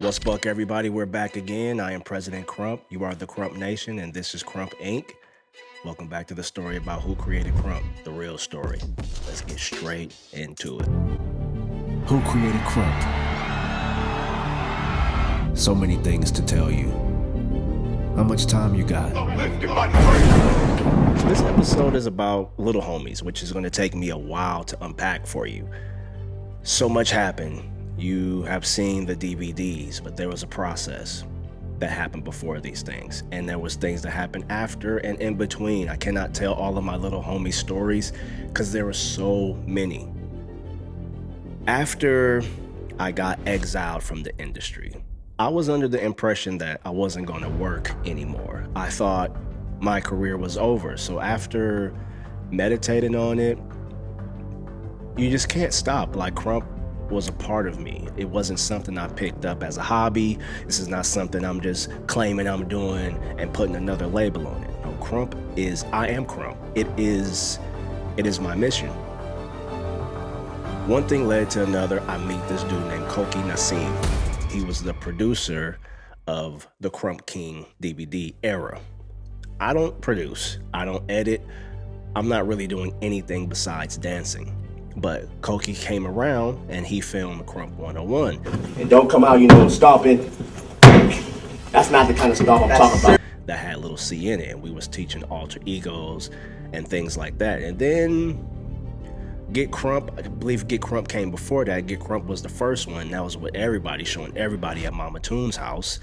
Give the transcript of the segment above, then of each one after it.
What's buck, everybody? We're back again. I am President Crump. You are the Crump Nation, and this is Crump Inc. Welcome back to the story about who created Crump, the real story. Let's get straight into it. Who created Crump? So many things to tell you. How much time you got? This episode is about Lil Homies, which is going to take me a while to unpack for you. So much happened. You have seen the DVDs, but there was a process that happened before these things. And there was things that happened after and in between. I cannot tell all of my Lil Homie stories because there were so many. After I got exiled from the industry, I was under the impression that I wasn't going to work anymore. I thought my career was over. So after meditating on it, you just can't stop. Like, Crump was a part of me. It wasn't something I picked up as a hobby. This is not something I'm just claiming I'm doing and putting another label on it. No, Crump is, I am Crump. It is my mission. One thing led to another. I meet this dude named Koki Nassim. He was the producer of the Crump King DVD era. I don't produce, I don't edit. I'm not really doing anything besides dancing. But Koki came around and he filmed Crump 101. And don't come out, stomping. That's not the kind of stomp I'm talking about. That had Little C in it, and we was teaching alter egos and things like that. And then Get Crump, I believe Get Crump came before that. Get Crump was the first one. That was with everybody, showing everybody at Mama Toon's house.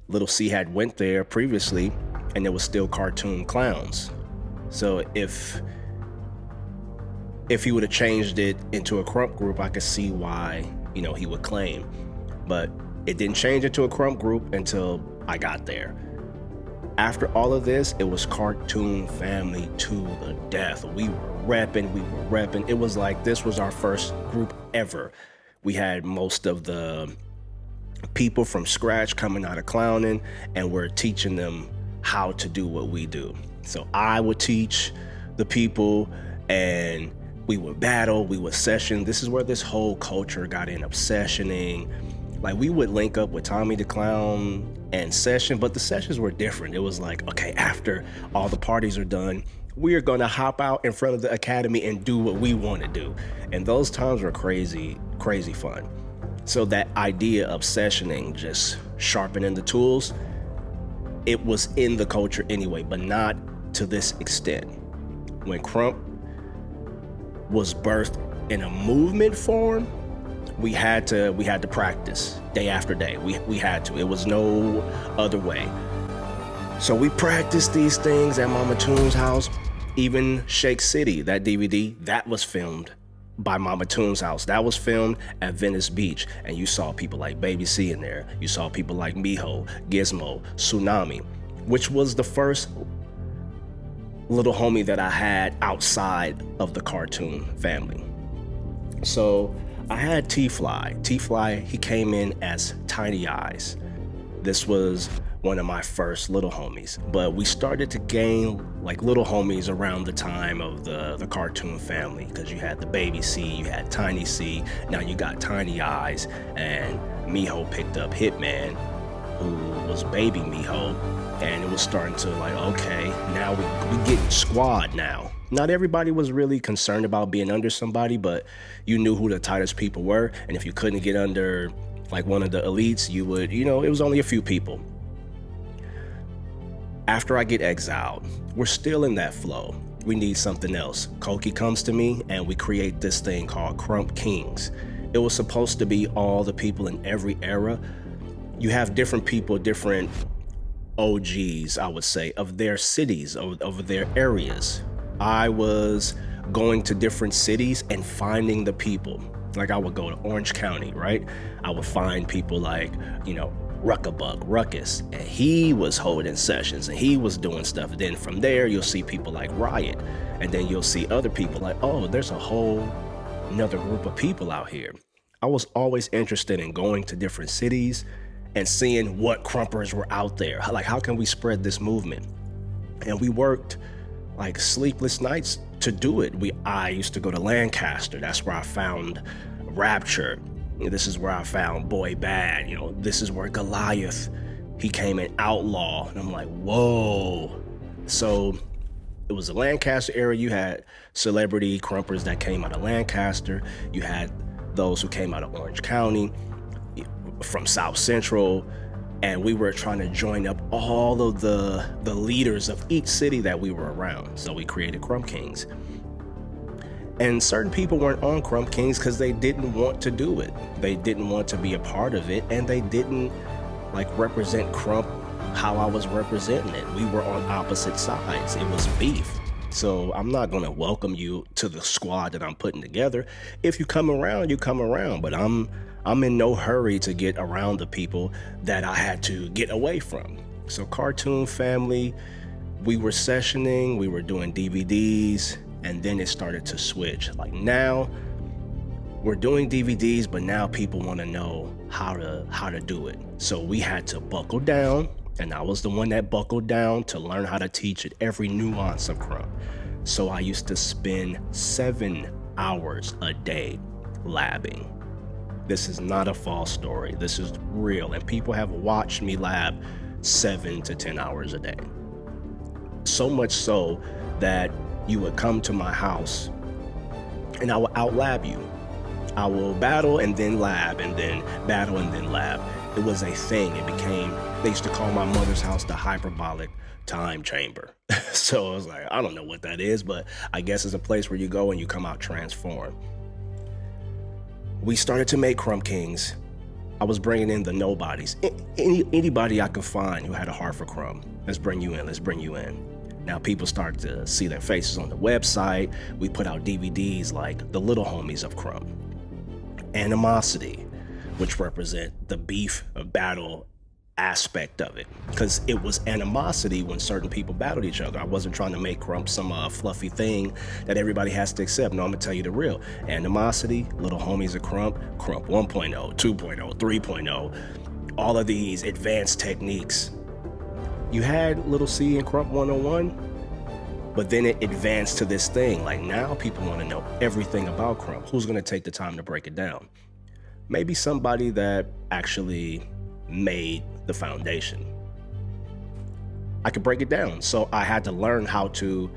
Little C had went there previously, and there was still cartoon clowns. So if he would have changed it into a Crump group, I could see why, he would claim. But it didn't change into a Crump group until I got there. After all of this, it was cartoon family to the death. We were repping. It was like this was our first group ever. We had most of the people from scratch coming out of clowning, and we're teaching them how to do what we do. So I would teach the people, and we would battle, we would session. This is where this whole culture got in, obsessioning. Like, we would link up with Tommy the Clown and session, but the sessions were different. It was like, okay, after all the parties are done, we are gonna hop out in front of the academy and do what we wanna do. And those times were crazy, crazy fun. So that idea of sessioning, just sharpening the tools, it was in the culture anyway, but not to this extent. When Crump was birthed in a movement form, we had to practice day after day. We had to. It was no other way. So we practiced these things at Mama Toon's house. Even Shake City, that DVD, that was filmed by Mama Toon's house. That was filmed at Venice Beach, and you saw people like Baby C in there. You saw people like Miho, Gizmo, Tsunami, which was the first Little Homie that I had outside of the cartoon family. So I had T-Fly. T-Fly, he came in as Tighteyex. This was one of my first Little Homies, but we started to gain like Little Homies around the time of the cartoon family, because you had the Baby C, you had Tiny C, now you got Tighteyex, and Miho picked up Hitman, who was Baby Miho. And it was starting to like, okay, now we get squad now. Not everybody was really concerned about being under somebody, but you knew who the tightest people were. And if you couldn't get under like one of the elites, you would, it was only a few people. After I get exiled, we're still in that flow. We need something else. Koki comes to me and we create this thing called Crump Kings. It was supposed to be all the people in every era. You have different people, different OGs, I would say, of their cities, of their areas. I was going to different cities and finding the people. Like, I would go to Orange County, right? I would find people like, Ruckabug, Ruckus, and he was holding sessions and he was doing stuff. Then from there, you'll see people like Riot, and then you'll see other people like, oh, there's a whole another group of people out here. I was always interested in going to different cities and seeing what Crumpers were out there. Like, how can we spread this movement? And we worked like sleepless nights to do it. I used to go to Lancaster. That's where I found Rapture. This is where I found Boy Bad. This is where Goliath, he came an outlaw. And I'm like, whoa. So it was the Lancaster area. You had celebrity crumpers that came out of Lancaster. You had those who came out of Orange County, from South Central. And we were trying to join up all of the leaders of each city that we were around. So we created Crump Kings. And certain people weren't on Crump Kings because they didn't want to do it. They didn't want to be a part of it, and they didn't represent Crump how I was representing it. We were on opposite sides. It was beef. So I'm not gonna welcome you to the squad that I'm putting together. If you come around, you come around, but I'm in no hurry to get around the people that I had to get away from. So Cartoon Family, we were sessioning, we were doing DVDs, and then it started to switch. Now we're doing DVDs, but now people want to know how to do it. So we had to buckle down, and I was the one that buckled down to learn how to teach it every nuance of Crump. So I used to spend 7 hours a day labbing. This is not a false story. This is real, and people have watched me lab 7 to 10 hours a day. So much so that you would come to my house and I will out-lab you. I will battle and then lab, and then battle and then lab. It was a thing. They used to call my mother's house the hyperbolic time chamber. So I was like, I don't know what that is, but I guess it's a place where you go and you come out transformed. We started to make Crump Kings. I was bringing in the nobodies. Anybody I could find who had a heart for Crump. Let's bring you in. Now people start to see their faces on the website. We put out DVDs like the Lil Homies of Crump. Animosity, which represent the beef battle aspect of it. Because it was animosity when certain people battled each other. I wasn't trying to make Crump some fluffy thing that everybody has to accept. No, I'm gonna tell you the real. Animosity, Lil Homies of Crump, Crump 1.0, 2.0, 3.0, all of these advanced techniques. You had Little C and Crump 101, but then it advanced to this thing. Now people want to know everything about Crump. Who's going to take the time to break it down? Maybe somebody that actually made the foundation. I could break it down. So I had to learn how to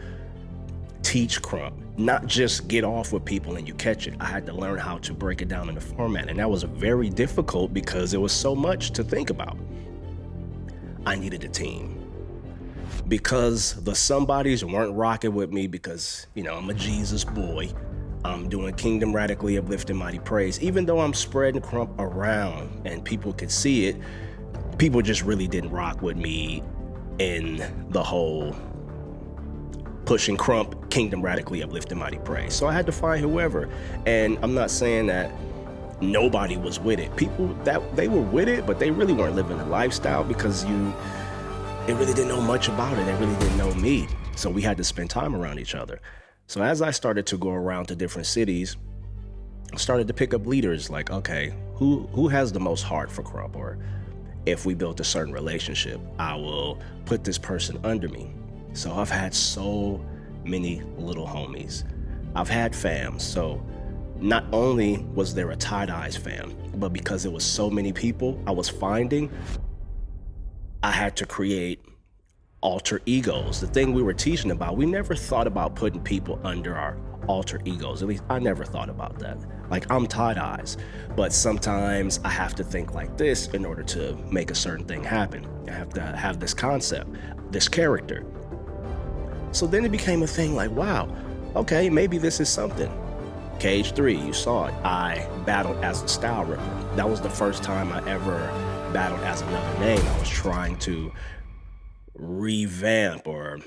teach Crump, not just get off with people and you catch it. I had to learn how to break it down in the format. And that was very difficult because there was so much to think about. I needed a team. Because the somebodies weren't rocking with me because, I'm a Jesus boy. I'm doing Kingdom Radically Uplifting Mighty Praise. Even though I'm spreading Crump around and people could see it, people just really didn't rock with me in the whole pushing Crump, Kingdom Radically Uplifting Mighty Praise. So I had to find whoever. And I'm not saying that nobody was with it. People that they were with it, but they really weren't living the lifestyle because they really didn't know much about it. They really didn't know me. So we had to spend time around each other. So as I started to go around to different cities, I started to pick up leaders like, okay, who has the most heart for Crump? Or if we built a certain relationship, I will put this person under me. So I've had so many Lil Homies. I've had fams. So not only was there a Tighteyex fam, but because it was so many people I was finding, I had to create alter egos. The thing we were teaching about, we never thought about putting people under our alter egos. At least I never thought about that. I'm Tighteyex, but sometimes I have to think like this in order to make a certain thing happen. I have to have this concept, this character. So then it became a thing wow, okay, maybe this is something. Cage 3, you saw it. I battled as a Style Ripper. That was the first time I ever battled as another name. I was trying to revamp or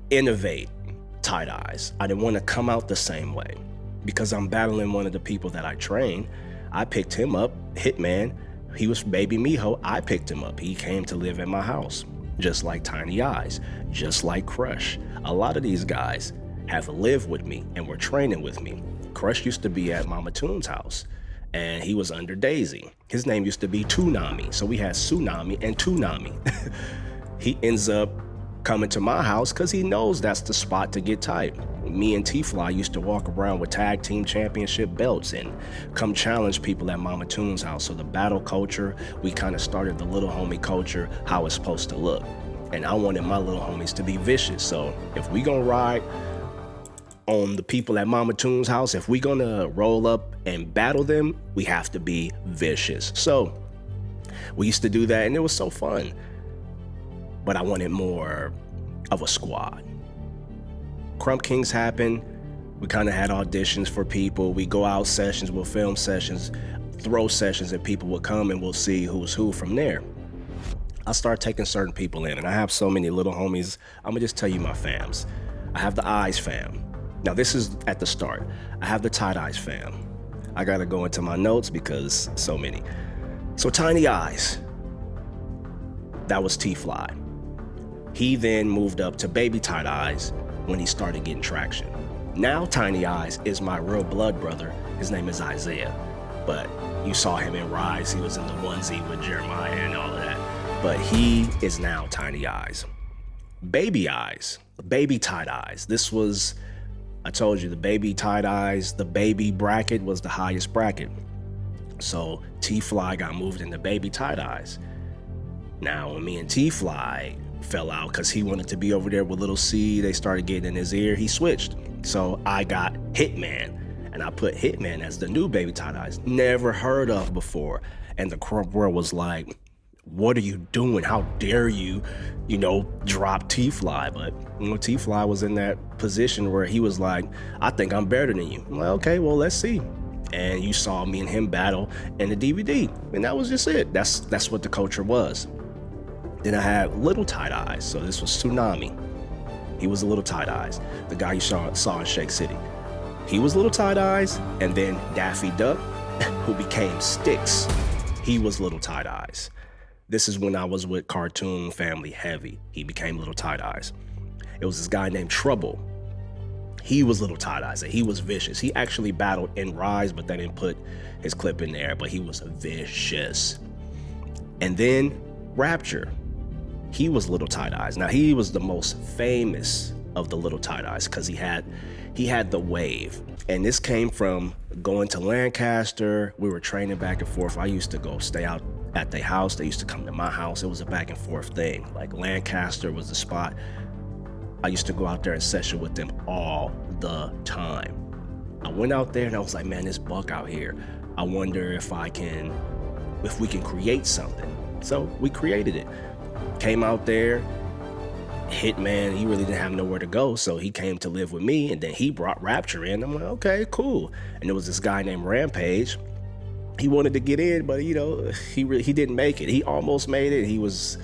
innovate Tighteyex. I didn't want to come out the same way because I'm battling one of the people that I train. I picked him up, Hitman. He was Baby Miho. I picked him up. He came to live in my house, just like Tiny Eyes, just like Crush. A lot of these guys have lived with me and were training with me. Crush used to be at Mama Toon's house and he was under Daisy. His name used to be Toonami. So we had Tsunami and Toonami. He ends up coming to my house because he knows that's the spot to get tight. me and T-Fly used to walk around with tag team championship belts and come challenge people at Mama Toon's house. So the battle culture, we kind of started the little homie culture, how it's supposed to look. And I wanted my little homies to be vicious. So if we gonna ride on the people at Mama Toon's house, if we gonna roll up and battle them, we have to be vicious. So we used to do that, and it was so fun. But I wanted more of a squad. Crump Kings happened. We kind of had auditions for people. We go out sessions, we'll film sessions, throw sessions, and people will come and we'll see who's who from there. I start taking certain people in, and I have so many little homies. I'm gonna just tell you my fams. I have the Eyex Fam. Now this is at the start. I have the Tighteyex Fam. I gotta go into my notes because so many. So Tiny Eyes, that was T-Fly. He then moved up to Baby Tighteyex when he started getting traction. Now Tiny Eyes is my real blood brother. His name is Isaiah, but you saw him in Rize. He was in the onesie with Jeremiah and all of that. But he is now Tiny Eyes. Baby Eyes, Baby Tighteyex. This was, I told you, the Baby Tighteyex, the baby bracket was the highest bracket. So T-Fly got moved into Baby Tighteyex. Now when me and T-Fly fell out because he wanted to be over there with Little C, they started getting in his ear, he switched. So I got Hitman, and I put Hitman as the new Baby Tighteyex, never heard of before. And the Crump world was like, what are you doing? How dare you, drop T-Fly? But, T-Fly was in that position where he was like, I think I'm better than you. I'm like, okay, well, let's see. And you saw me and him battle in the DVD, and that was just it. That's what the culture was. Then I had Little Tighteyex, so this was Tsunami. He was a Little Tighteyex, the guy you saw in Shake City. He was Little Tighteyex, and then Daffy Duck, who became Sticks, he was Little Tighteyex. This is when I was with Cartoon Family Heavy. He became Little Tighteyex. It was this guy named Trouble. He was Little Tighteyex, and he was vicious. He actually battled in Rize, but they didn't put his clip in there, but he was vicious. And then Rapture. He was Little Tighteyex. Now he was the most famous of the Little Tighteyex because he had the wave. And this came from going to Lancaster. We were training back and forth. I used to go stay out at their house. They used to come to my house. It was a back and forth thing. Like Lancaster was the spot. I used to go out there and session with them all the time. I went out there and I was like, man, this buck out here. I wonder if we can create something. So we created it. Came out there, Hitman, he really didn't have nowhere to go, so he came to live with me, and then he brought Rapture in. I'm like, okay, cool. And there was this guy named Rampage. He wanted to get in, but he didn't make it. He almost made it. He was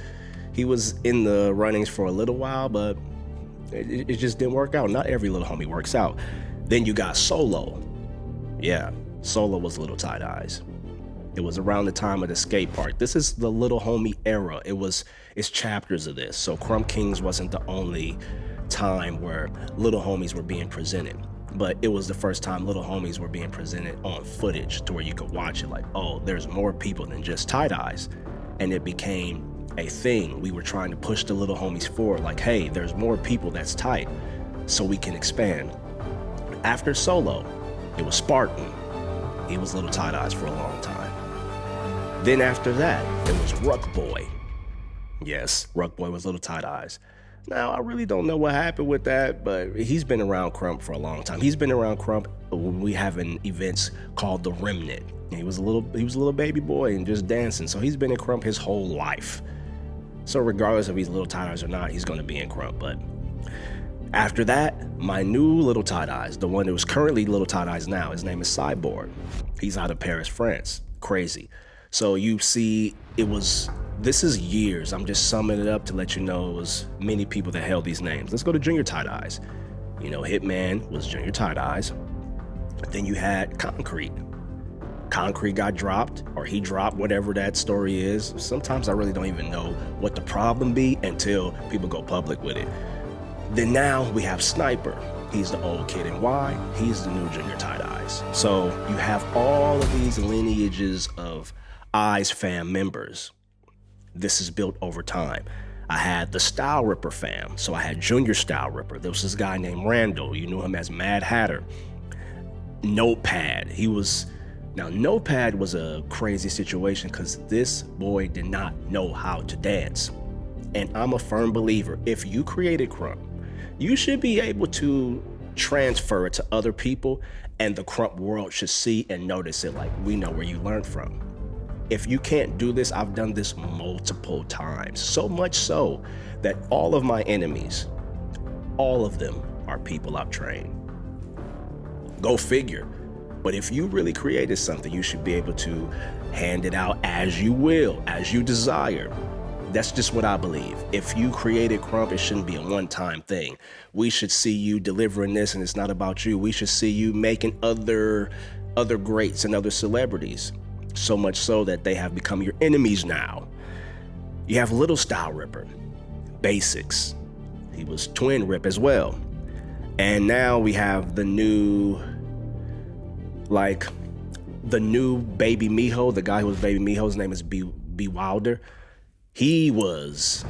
in the runnings for a little while, but it just didn't work out. Not every little homie works out. Then you got Solo. Yeah, Solo was Little Tighteyex. It was around the time of the skate park. This is the little homie era. It's chapters of this. So Crump Kings wasn't the only time where little homies were being presented, but it was the first time little homies were being presented on footage to where you could watch it like, oh, there's more people than just Tighteyex. And it became a thing. We were trying to push the little homies forward like, hey, there's more people that's tight, so we can expand. After Solo, it was Spartan. He was Little Tighteyex for a long time. Then after that, it was Ruck Boy. Yes, Ruck Boy was Little Tighteyex. Now, I really don't know what happened with that, but he's been around Crump for a long time. He's been around Crump when we having events called The Remnant. He was a little baby boy and just dancing. So he's been in Crump his whole life. So regardless if he's Little Tighteyex or not, he's gonna be in Crump. But after that, my new Little Tighteyex, the one that was currently Little Tighteyex now, his name is Cyborg. He's out of Paris, France. Crazy. So you see, this is years. I'm just summing it up to let you know it was many people that held these names. Let's go to Junior Tighteyex. Hitman was Junior Tighteyex. Then you had Concrete. Concrete got dropped, or he dropped, whatever that story is. Sometimes I really don't even know what the problem be until people go public with it. Then now we have Sniper. He's the old kid in Y. He's the new Junior Tighteyex. So you have all of these lineages of Eyex Fam members. This is built over time. I had the Style Ripper fam. So I had Junior Style Ripper. There was this guy named Randall. You knew him as Mad Hatter. Notepad. Now Notepad was a crazy situation because this boy did not know how to dance. And I'm a firm believer, if you created Krump, you should be able to transfer it to other people, and the Krump world should see and notice it, like, we know where you learned from. If you can't do this, I've done this multiple times, so much so that all of my enemies, all of them are people I've trained. Go figure. But if you really created something, you should be able to hand it out as you will, as you desire. That's just what I believe. If you created Krump, it shouldn't be a one-time thing. We should see you delivering this, and it's not about you. We should see you making other greats and other celebrities. So much so that they have become your enemies now. You have Little Style Ripper, Basics. He was Twin Rip as well. And now we have the new Baby Miho, the guy who was Baby Miho. His name is B Wilder. He was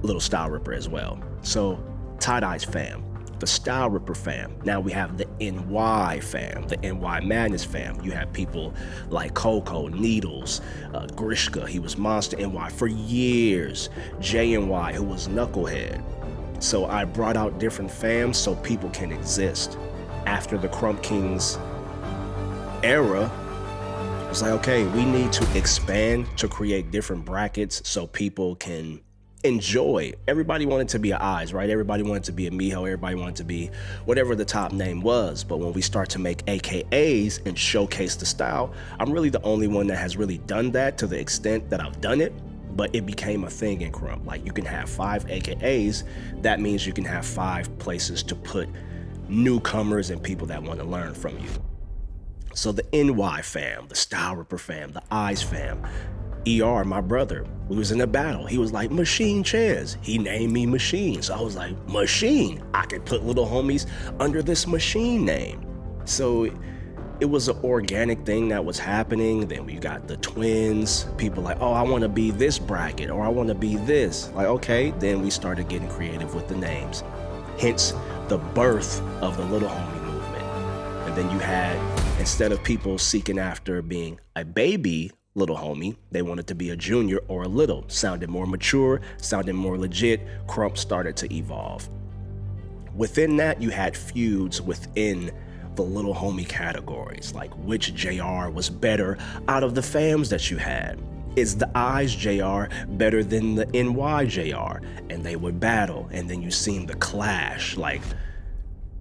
Little Style Ripper as well. So Tighteyex fam, the Style Ripper fam. Now we have the NY fam, the NY Madness fam. You have people like Coco, Needles, Grishka, he was Monster NY for years. JNY, who was Knucklehead. So I brought out different fams so people can exist. After the Crump Kings era, it's like, okay, we need to expand to create different brackets so people can enjoy. Everybody wanted to be a Eyes, right? Everybody wanted to be a Miho. Everybody wanted to be whatever the top name was. But when we start to make AKAs and showcase the style, I'm really the only one that has really done that to the extent that I've done it. But it became a thing in Krump. Like, you can have 5 AKAs. That means you can have 5 places to put newcomers and people that want to learn from you. So the NY fam, the Style Ripper fam, the Eyes fam, ER, my brother, we was in a battle. He was like, Machine Chaz. He named me Machine. So I was like, Machine. I could put Little Homies under this Machine name. So it was an organic thing that was happening. Then we got the twins. People like, oh, I want to be this bracket, or I want to be this. Like, okay. Then we started getting creative with the names. Hence the birth of the Little Homie movement. And then you had, instead of people seeking after being a baby Little Homie, they wanted to be a junior or a little. Sounded more mature, sounded more legit. Krump started to evolve. Within that, you had feuds within the Little Homie categories, like which JR was better out of the fams that you had. Is the Eyes JR better than the NY JR? And they would battle, and then you seen the clash, like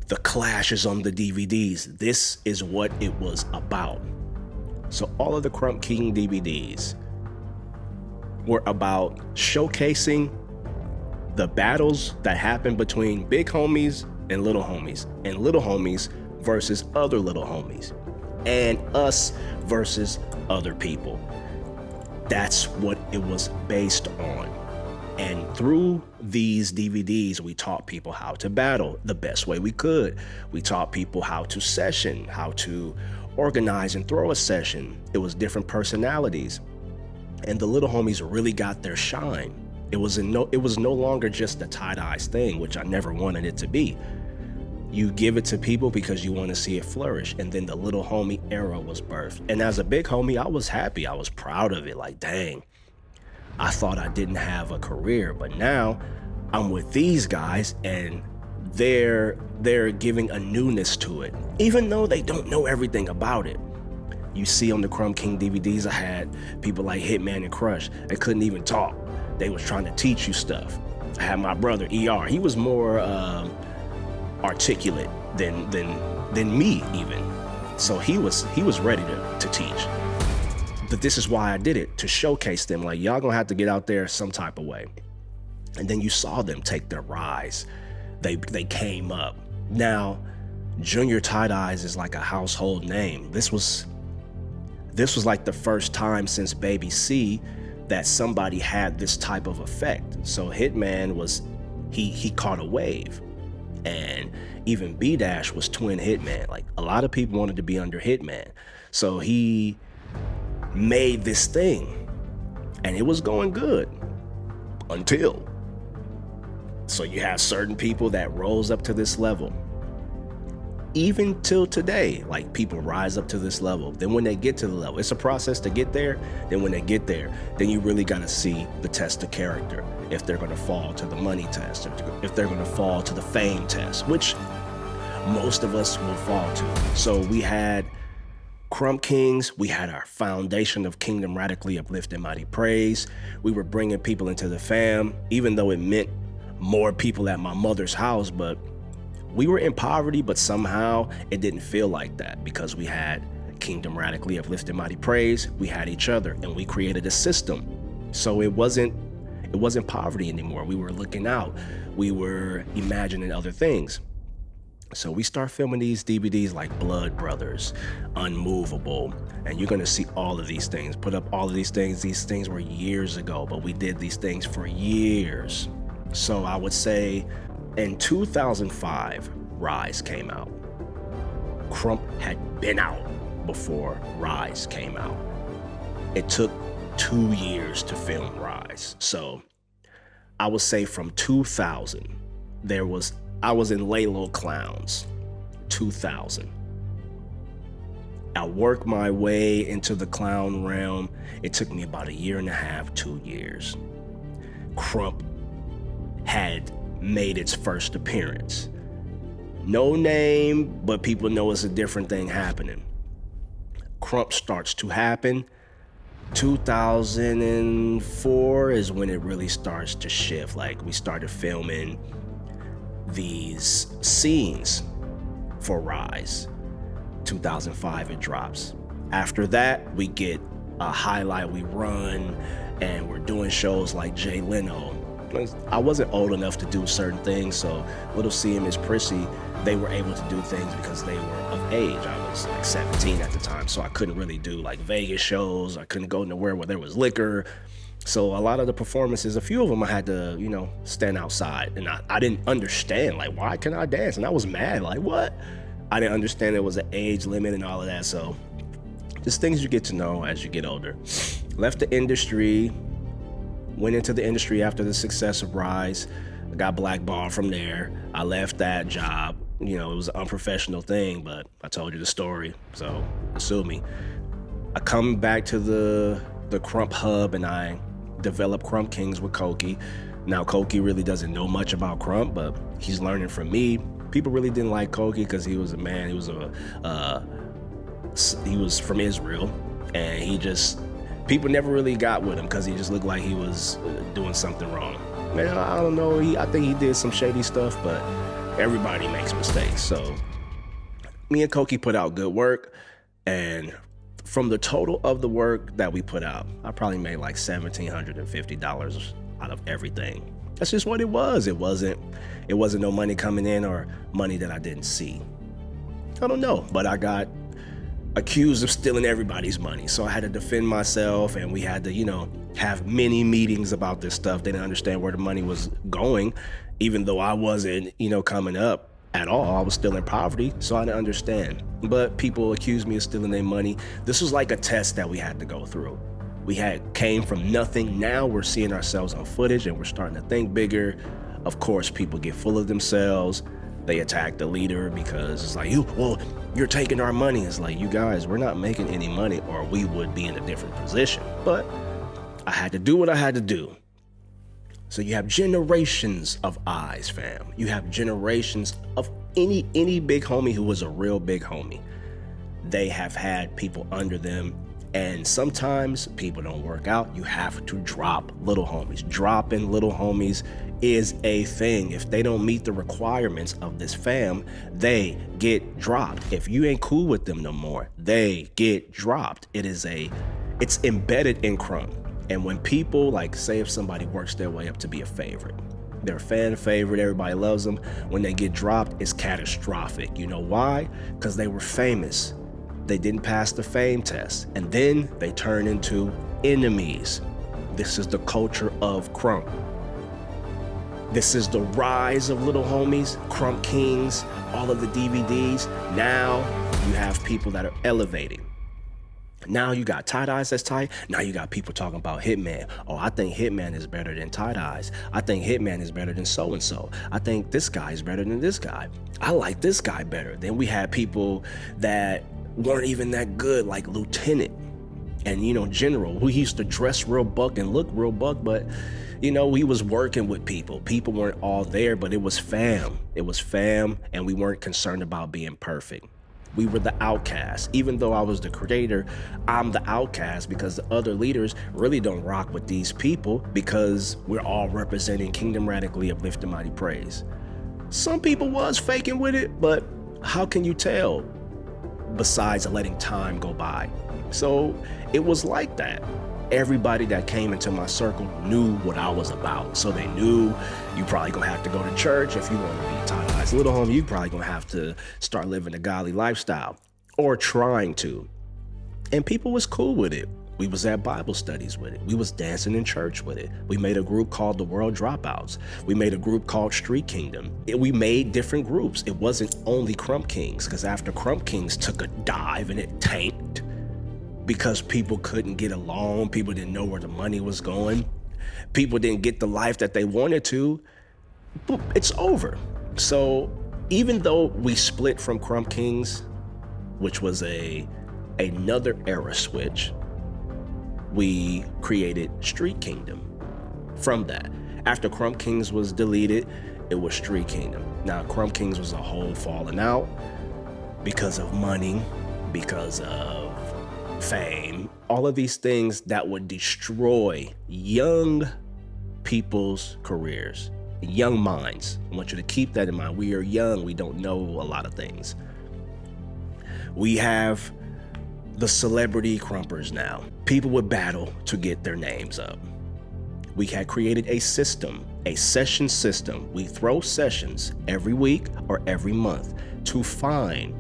the clashes on the DVDs. This is what it was about. So all of the Crump King DVDs were about showcasing the battles that happened between big homies and little homies versus other little homies, and us versus other people. That's what it was based on. And through these DVDs, we taught people how to battle the best way we could. We taught people how to session, how to organize and throw a session. It was different personalities. And the little homies really got their shine. It was no longer just a Tighteyex thing, which I never wanted it to be. You give it to people because you want to see it flourish. And then the little homie era was birthed. And as a big homie, I was happy. I was proud of it. Like, dang, I thought I didn't have a career, but now I'm with these guys and they're giving a newness to it, even though they don't know everything about it. You see on the Crump King DVDs, I had people like Hitman and Crush. They couldn't even talk. They was trying to teach you stuff. I had my brother ER. He was more articulate than me even. So he was ready to teach. But this is why I did it, to showcase them. Like, y'all gonna have to get out there some type of way. And then you saw them take their rise. They came up. Now, Junior Tighteyex is like a household name. This was like the first time since Baby C that somebody had this type of effect. So Hitman was, he caught a wave. And even B-Dash was twin Hitman. Like, a lot of people wanted to be under Hitman. So he made this thing and it was going good. until. So you have certain people that rose up to this level. Even till today, like people rise up to this level. Then when they get to the level, it's a process to get there. Then when they get there, then you really got to see the test of character. If they're going to fall to the money test, if they're going to fall to the fame test, which most of us will fall to. So we had Crump Kings, we had our foundation of Kingdom Radically Uplifted Mighty Praise. We were bringing people into the fam, even though it meant more people at my mother's house, but we were in poverty, but somehow it didn't feel like that because we had Kingdom Radically Uplifted Mighty Praise, we had each other, and we created a system. So it wasn't poverty anymore. We were looking out. We were imagining other things. So we start filming these DVDs like Blood Brothers, Unmovable, and you're gonna see all of these things, put up all of these things. These things were years ago, but we did these things for years. So I would say in 2005, Rize came out. Krump had been out before Rize came out. It took 2 years to film Rize. So I would say from 2000, I was in Lay Low Clowns, 2000. I worked my way into the clown realm. It took me about 1.5 years, 2 years. Krump had made its first appearance. No name, but people know it's a different thing happening. Krump starts to happen. 2004 is when it really starts to shift. Like we started filming these scenes for Rize. 2005 it drops. After that, we get a highlight we run, and we're doing shows like Jay Leno. I wasn't old enough to do certain things, so Little C and Miss Prissy, they were able to do things because they were of age. I was like 17 at the time, so I couldn't really do like Vegas shows. I couldn't go nowhere where there was liquor. So a lot of the performances, a few of them I had to, stand outside. And I didn't understand, like, why can't I dance? And I was mad, like, what? I didn't understand there was an age limit and all of that. So just things you get to know as you get older. Left the industry, went into the industry after the success of Rize. I got blackballed from there. I left that job. It was an unprofessional thing, but I told you the story, so sue me. I come back to the Krump hub and I developed Crump Kings with Koki. Now Koki really doesn't know much about Krump, but he's learning from me. People really didn't like Koki because he was a man. He was from Israel, and people never really got with him because he just looked like he was doing something wrong. Man, I don't know. I think he did some shady stuff, but everybody makes mistakes. So me and Koki put out good work, and from the total of the work that we put out, I probably made like $1,750 out of everything. That's just what it was. It wasn't no money coming in or money that I didn't see. I don't know, but I got accused of stealing everybody's money. So I had to defend myself, and we had to, have many meetings about this stuff. They didn't understand where the money was going, even though I wasn't, coming up at all. I was still in poverty, so I didn't understand. But people accused me of stealing their money. This was like a test that we had to go through. We came from nothing. Now we're seeing ourselves on footage and we're starting to think bigger. Of course, people get full of themselves. They attack the leader because it's like, you're taking our money. It's like, you guys, we're not making any money or we would be in a different position. But I had to do what I had to do. So you have generations of Eyex Fam. You have generations of any big homie who was a real big homie. They have had people under them, and sometimes people don't work out. You have to drop little homies. Dropping little homies is a thing. If they don't meet the requirements of this fam, they get dropped. If you ain't cool with them no more, they get dropped. It's embedded in Krump. And when people, like, say if somebody works their way up to be a favorite, they're a fan favorite, everybody loves them. When they get dropped, it's catastrophic. You know why? Because they were famous. They didn't pass the fame test. And then they turn into enemies. This is the culture of Krump. This is the rise of little homies, Crump Kings, all of the DVDs. Now you have people that are elevating. Now you got Tighteyex that's tight. Now you got people talking about Hitman. Oh, I think Hitman is better than Tighteyex. I think Hitman is better than so-and-so. I think this guy is better than this guy. I like this guy better. Then we had people that weren't even that good, like Lieutenant and, General, who used to dress real buck and look real buck, but, he was working with people. People weren't all there, but it was fam. It was fam, and we weren't concerned about being perfect. We were the outcast. Even though I was the creator, I'm the outcast because the other leaders really don't rock with these people because we're all representing Kingdom Radically Uplifting Mighty Praise. Some people was faking with it, but how can you tell besides letting time go by? So it was like that. Everybody that came into my circle knew what I was about. So they knew you probably gonna have to go to church if you want to be Tighteyex Little Homie. You probably gonna have to start living a godly lifestyle or trying to. And people was cool with it. We was at Bible studies with it. We was dancing in church with it. We made a group called the World Dropouts. We made a group called Street Kingdom. We made different groups. It wasn't only Crump Kings, because after Crump Kings took a dive and it tanked, because people couldn't get along, people didn't know where the money was going, people didn't get the life that they wanted to, it's over. So even though we split from Crump Kings, which was another era switch, we created Street Kingdom from that. After Crump Kings was deleted, it was Street Kingdom. Now, Crump Kings was a whole falling out because of money, because of fame, all of these things that would destroy young people's careers, young minds. I want you to keep that in mind. We are young. We don't know a lot of things. We have the celebrity crumpers now. People would battle to get their names up. We had created a system, a session system. We throw sessions every week or every month to find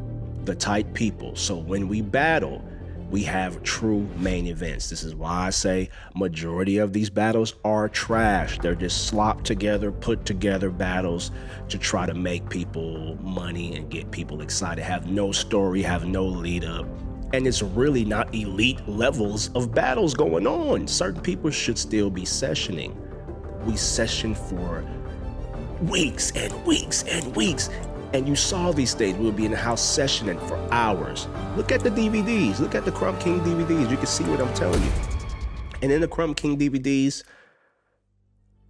the tight people. So when we battle, we have true main events. This is why I say majority of these battles are trash. They're just slopped together, put together battles to try to make people money and get people excited, have no story, have no lead up. And it's really not elite levels of battles going on. Certain people should still be sessioning. We session for weeks and weeks and weeks. And you saw these things. We'll be in the house sessioning for hours. Look at the DVDs. Look at the Crump King DVDs. You can see what I'm telling you. And in the Crump King DVDs,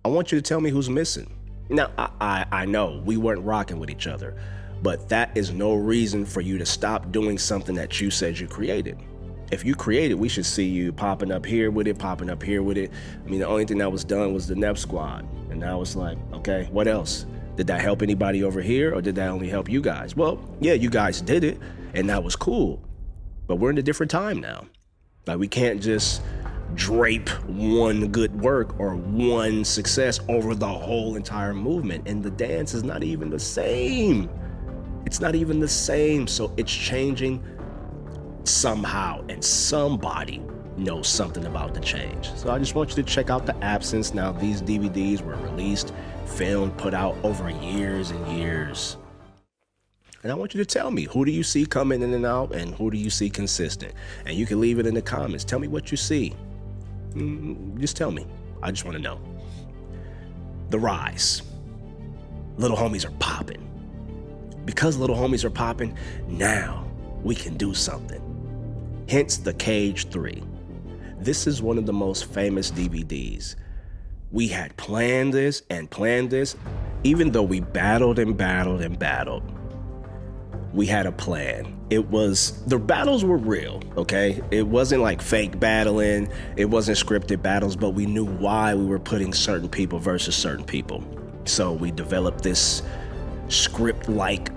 I want you to tell me who's missing. Now, I know we weren't rocking with each other, but that is no reason for you to stop doing something that you said you created. If you created, we should see you popping up here with it, popping up here with it. I mean, the only thing that was done was the NEP squad. And now it's like, okay, what else? Did that help anybody over here, or did that only help you guys? Well, yeah, you guys did it, and that was cool. But we're in a different time now. Like, we can't just drape one good work or one success over the whole entire movement. And the dance is not even the same. It's not even the same. So it's changing somehow, and somebody knows something about the change. So I just want you to check out the absence. Now, these DVDs were released, filmed, put out over years and years. And I want you to tell me, who do you see coming in and out, and who do you see consistent? And you can leave it in the comments. Tell me what you see. Just tell me. I just want to know. The Rize. Little Homies are popping. Because Little Homies are popping, now we can do something. Hence the Cage 3. This is one of the most famous DVDs. We had planned this, even though we battled and battled and battled. We had a plan. The battles were real, okay? It wasn't like fake battling. It wasn't scripted battles, but we knew why we were putting certain people versus certain people. So we developed this script-like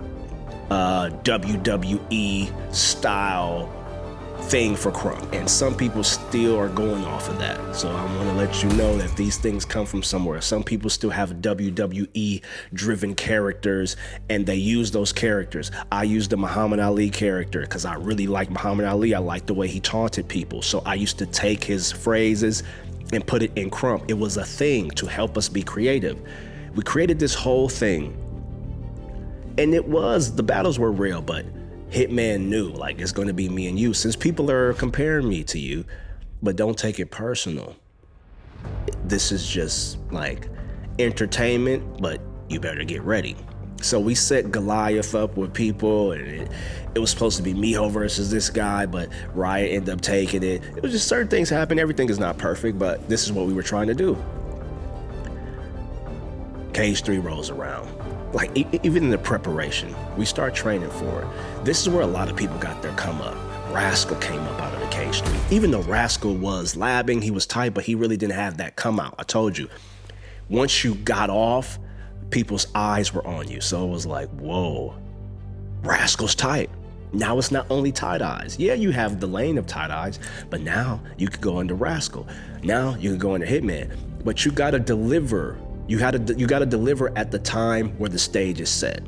WWE style thing for Crump, and some people still are going off of that. So I want to let you know that these things come from somewhere. Some people still have WWE driven characters, and they use those characters. I use the Muhammad Ali character because I really like Muhammad Ali. I like the way he taunted people, so I used to take his phrases and put it in Crump. It was a thing to help us be creative. We created this whole thing, and the battles were real, but Hitman knew, like, it's going to be me and you, since people are comparing me to you, but don't take it personal. This is just like entertainment, but you better get ready. So we set Goliath up with people, and it was supposed to be Miho versus this guy, but Riot ended up taking it. It was just certain things happen. Everything is not perfect, but this is what we were trying to do. Cage 3 rolls around. Like, even in the preparation, we start training for it. This is where a lot of people got their come up. Rascal came up out of the Cage 3. Even though Rascal was labbing, he was tight, but he really didn't have that come out. I told you, once you got off, people's eyes were on you. So it was like, whoa, Rascal's tight. Now it's not only tight eyes. Yeah, you have the lane of tight eyes, but now you could go into Rascal. Now you can go into Hitman, but you gotta deliver. You gotta deliver at the time where the stage is set.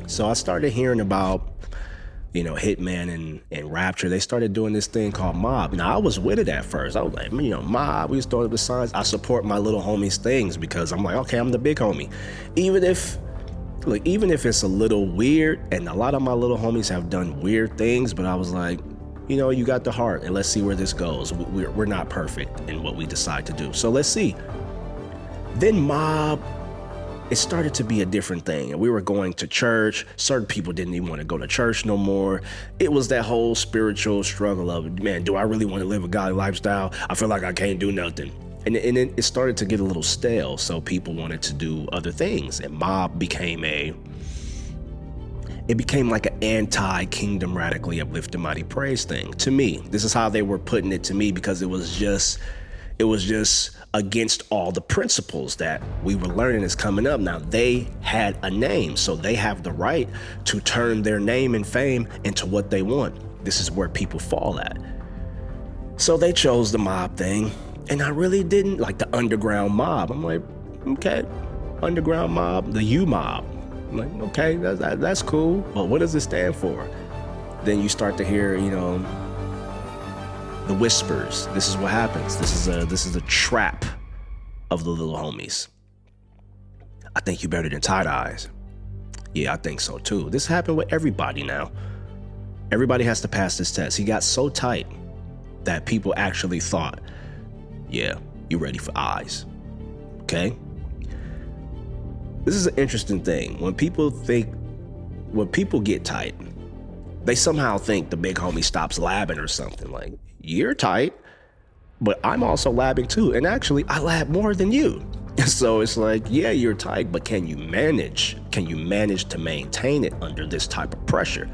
So I started hearing about, you know, Hitman and Rapture. They started doing this thing called Mob. Now, I was with it at first. I was like, you know, Mob, we was throwing up the signs. I support my little homies' things because I'm like, okay, I'm the big homie. Even if it's a little weird, and a lot of my little homies have done weird things, but I was like, you know, you got the heart, and let's see where this goes. We're not perfect in what we decide to do. So let's see. Then Mob, it started to be a different thing, and we were going to church. Certain people didn't even want to go to church no more. It was that whole spiritual struggle of, man, do I really want to live a godly lifestyle? I feel like I can't do nothing. And it started to get a little stale, so people wanted to do other things, and Mob became like an anti-Kingdom Radically Uplifted Mighty Praise thing to me. This is how they were putting it to me, because it was just against all the principles that we were learning is coming up. Now, they had a name, so they have the right to turn their name and fame into what they want. This is where people fall at. So they chose the Mob thing, and I really didn't like the underground mob. I'm like, okay, underground mob, the U mob. I'm like, okay, that's cool, but what does it stand for? Then you start to hear, you know, the whispers. This is what happens. This is a trap of the Lil Homies. I think you better than tight eyes. Yeah, I think so too. This happened with everybody now. Everybody has to pass this test. He got so tight that people actually thought, yeah, you're ready for eyes. Okay? This is an interesting thing. When people get tight, they somehow think the big homie stops labbing or something. Like, you're tight, but I'm also labbing too. And actually, I lab more than you. So it's like, yeah, you're tight, but can you manage? Can you manage to maintain it under this type of pressure?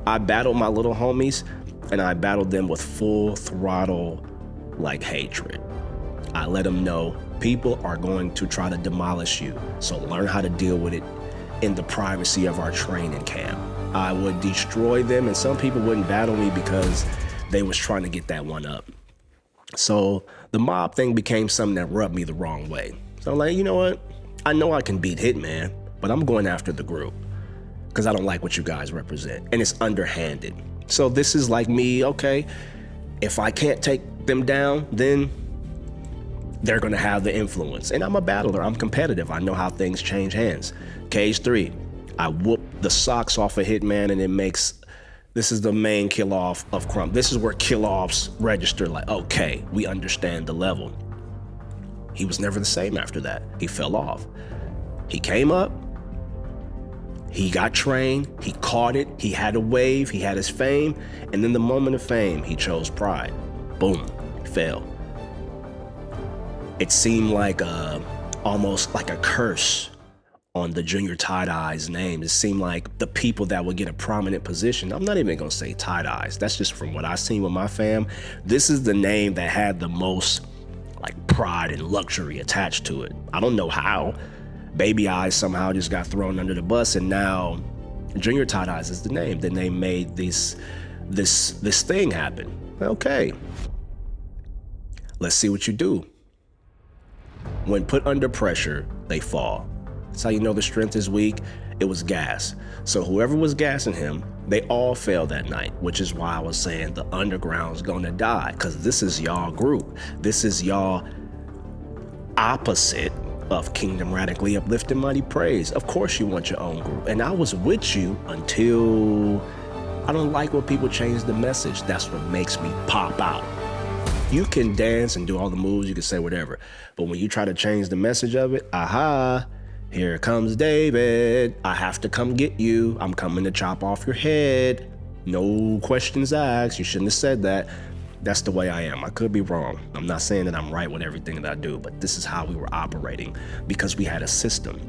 I battled my little homies, and I battled them with full throttle, like, hatred. I let them know people are going to try to demolish you. So learn how to deal with it in the privacy of our training camp. I would destroy them, and some people wouldn't battle me because they was trying to get that one up. So the mob thing became something that rubbed me the wrong way. So I'm like, you know what? I know I can beat Hitman, but I'm going after the group because I don't like what you guys represent, and it's underhanded. So this is like me, okay, if I can't take them down, then they're gonna have the influence. And I'm a battler, I'm competitive. I know how things change hands. Cage 3, I whoop the socks off of Hitman, and this is the main kill off of Krump. This is where kill offs register, like, okay, we understand the level. He was never the same after that. He fell off. He came up, he got trained, he caught it, he had a wave, he had his fame, and then the moment of fame, he chose pride. Boom, fell. It seemed like almost like a curse on the Junior Tight-Eye's name. It seemed like the people that would get a prominent position, I'm not even gonna say Tight-Eyes, that's just from what I've seen with my fam. This is the name that had the most like pride and luxury attached to it. I don't know how. Baby Eyes somehow just got thrown under the bus, and now Junior Tight-Eyes is the name. Then they made this thing happen. Okay, let's see what you do. When put under pressure, they fall. That's how you know the strength is weak. It was gas. So whoever was gassing him, they all failed that night, which is why I was saying the underground's gonna die, because this is y'all group. This is y'all opposite of Kingdom Radically Uplifted Mighty Praise. Of course you want your own group. And I was with you until I don't like when people change the message. That's what makes me pop out. You can dance and do all the moves, you can say whatever. But when you try to change the message of it, aha, here comes David. I have to come get you. I'm coming to chop off your head. No questions asked. You shouldn't have said that. That's the way I am. I could be wrong. I'm not saying that I'm right with everything that I do, but this is how we were operating because we had a system.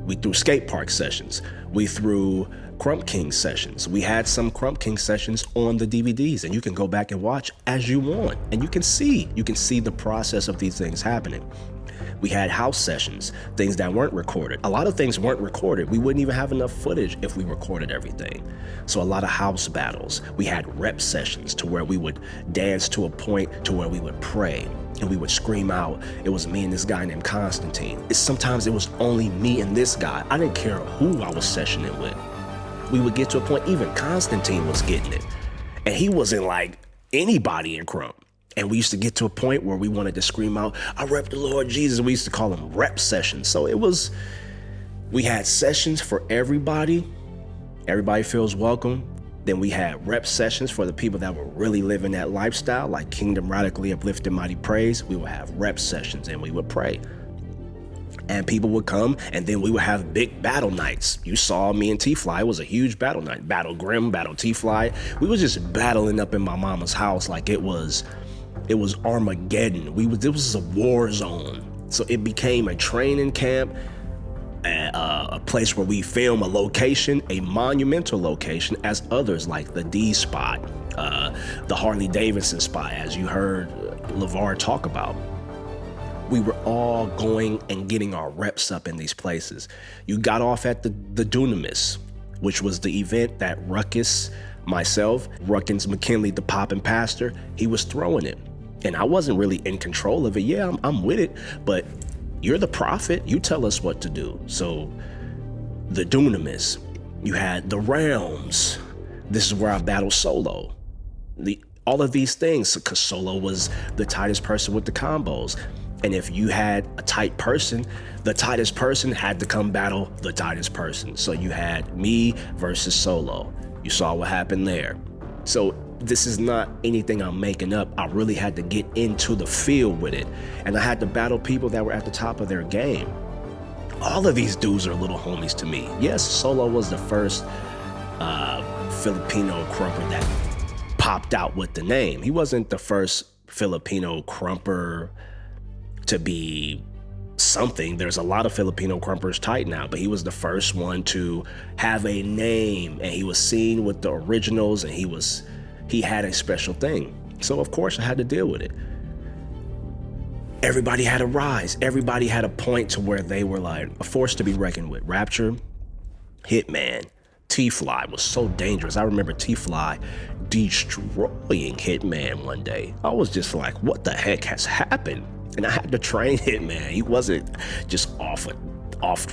We threw skate park sessions. We threw Crump Kings sessions. We had some Crump Kings sessions on the DVDs, and you can go back and watch as you want. And you can see the process of these things happening. We had house sessions, things that weren't recorded. A lot of things weren't recorded. We wouldn't even have enough footage if we recorded everything. So a lot of house battles. We had rep sessions to where we would dance to a point to where we would pray and we would scream out, it was me and this guy named Constantine. Sometimes it was only me and this guy. I didn't care who I was sessioning with. We would get to a point, even Constantine was getting it. And he wasn't like anybody in Crump. And we used to get to a point where we wanted to scream out, I rep the Lord Jesus. We used to call them rep sessions. So we had sessions for everybody. Everybody feels welcome. Then we had rep sessions for the people that were really living that lifestyle, like Kingdom Radically Uplifted Mighty Praise. We would have rep sessions and we would pray. And people would come, and then we would have big battle nights. You saw me and T-Fly. It was a huge battle night. Battle Grim, Battle T-Fly. We was just battling up in my mama's house like it was Armageddon. It was a war zone. So it became a training camp, a place where we film a location, a monumental location, as others like the D spot, the Harley Davidson spot, as you heard LeVar talk about. We were all going and getting our reps up in these places. You got off at the Dunamis, which was the event that Ruckus, myself, Ruckins McKinley, the poppin' pastor, he was throwing it. And I wasn't really in control of it. Yeah, I'm with it, but you're the prophet. You tell us what to do. So the Dunamis, you had the Realms. This is where I battled Solo. All of these things, because Solo was the tightest person with the combos. And if you had a tight person, the tightest person had to come battle the tightest person. So you had me versus Solo. You saw what happened there. So this is not anything I'm making up. I really had to get into the field with it. And I had to battle people that were at the top of their game. All of these dudes are little homies to me. Yes, Solo was the first Filipino crumper that popped out with the name. He wasn't the first Filipino crumper to be something. There's a lot of Filipino crumpers tight now, but he was the first one to have a name, and he was seen with the originals, and he had a special thing. So of course I had to deal with it. Everybody had a rise. Everybody had a point to where they were like a force to be reckoned with. Rapture, Hitman, T-Fly was so dangerous. I remember T-Fly destroying Hitman one day. I was just like, what the heck has happened? And I had to train Hitman. He wasn't just off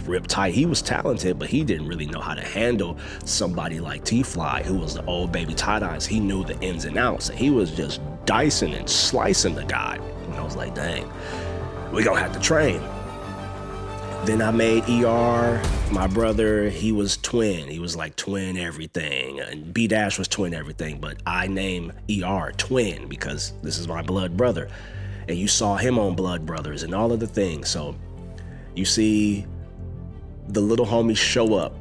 rip tight. He was talented, but he didn't really know how to handle somebody like T-Fly, who was the old baby Tighteyex. He knew the ins and outs, and he was just dicing and slicing the guy. And I was like, dang, we gonna have to train. Then I made ER, my brother, he was twin. He was like twin everything. And B-Dash was twin everything, but I named ER twin because this is my blood brother. And you saw him on Blood Brothers and all of the things. So you see the little homies show up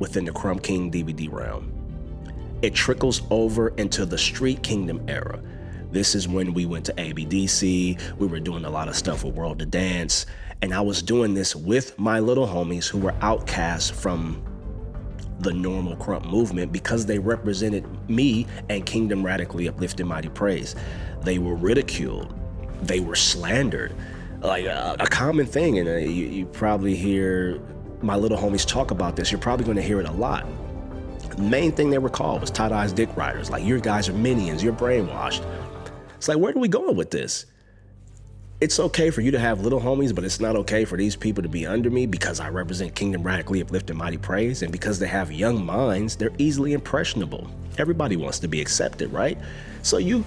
within the Crump King DVD realm. It trickles over into the Street Kingdom era. This is when we went to ABDC. We were doing a lot of stuff with World of Dance. And I was doing this with my little homies who were outcasts from the normal Crump movement because they represented me and Kingdom Radically Uplifted Mighty Praise. They were ridiculed. They were slandered, like a common thing. And you probably hear my little homies talk about this. You're probably going to hear it a lot. The main thing they were called was tight-eyes dick riders. Like, your guys are minions, you're brainwashed. It's like, where are we going with this? It's okay for you to have little homies, but it's not okay for these people to be under me because I represent Kingdom Radically Uplifted Mighty Praise, and because they have young minds, they're easily impressionable. Everybody wants to be accepted, right? So you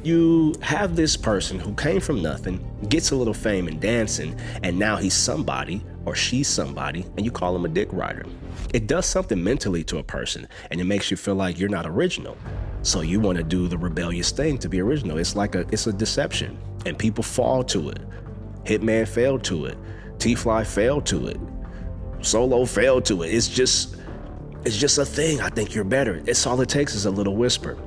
You have this person who came from nothing, gets a little fame in dancing, and now he's somebody or she's somebody, and you call him a dick rider. It does something mentally to a person, and it makes you feel like you're not original. So you want to do the rebellious thing to be original. It's a deception, and people fall to it. Hitman failed to it. T-Fly failed to it. Solo failed to it. It's just a thing. I think you're better. It's all it takes is a little whisper.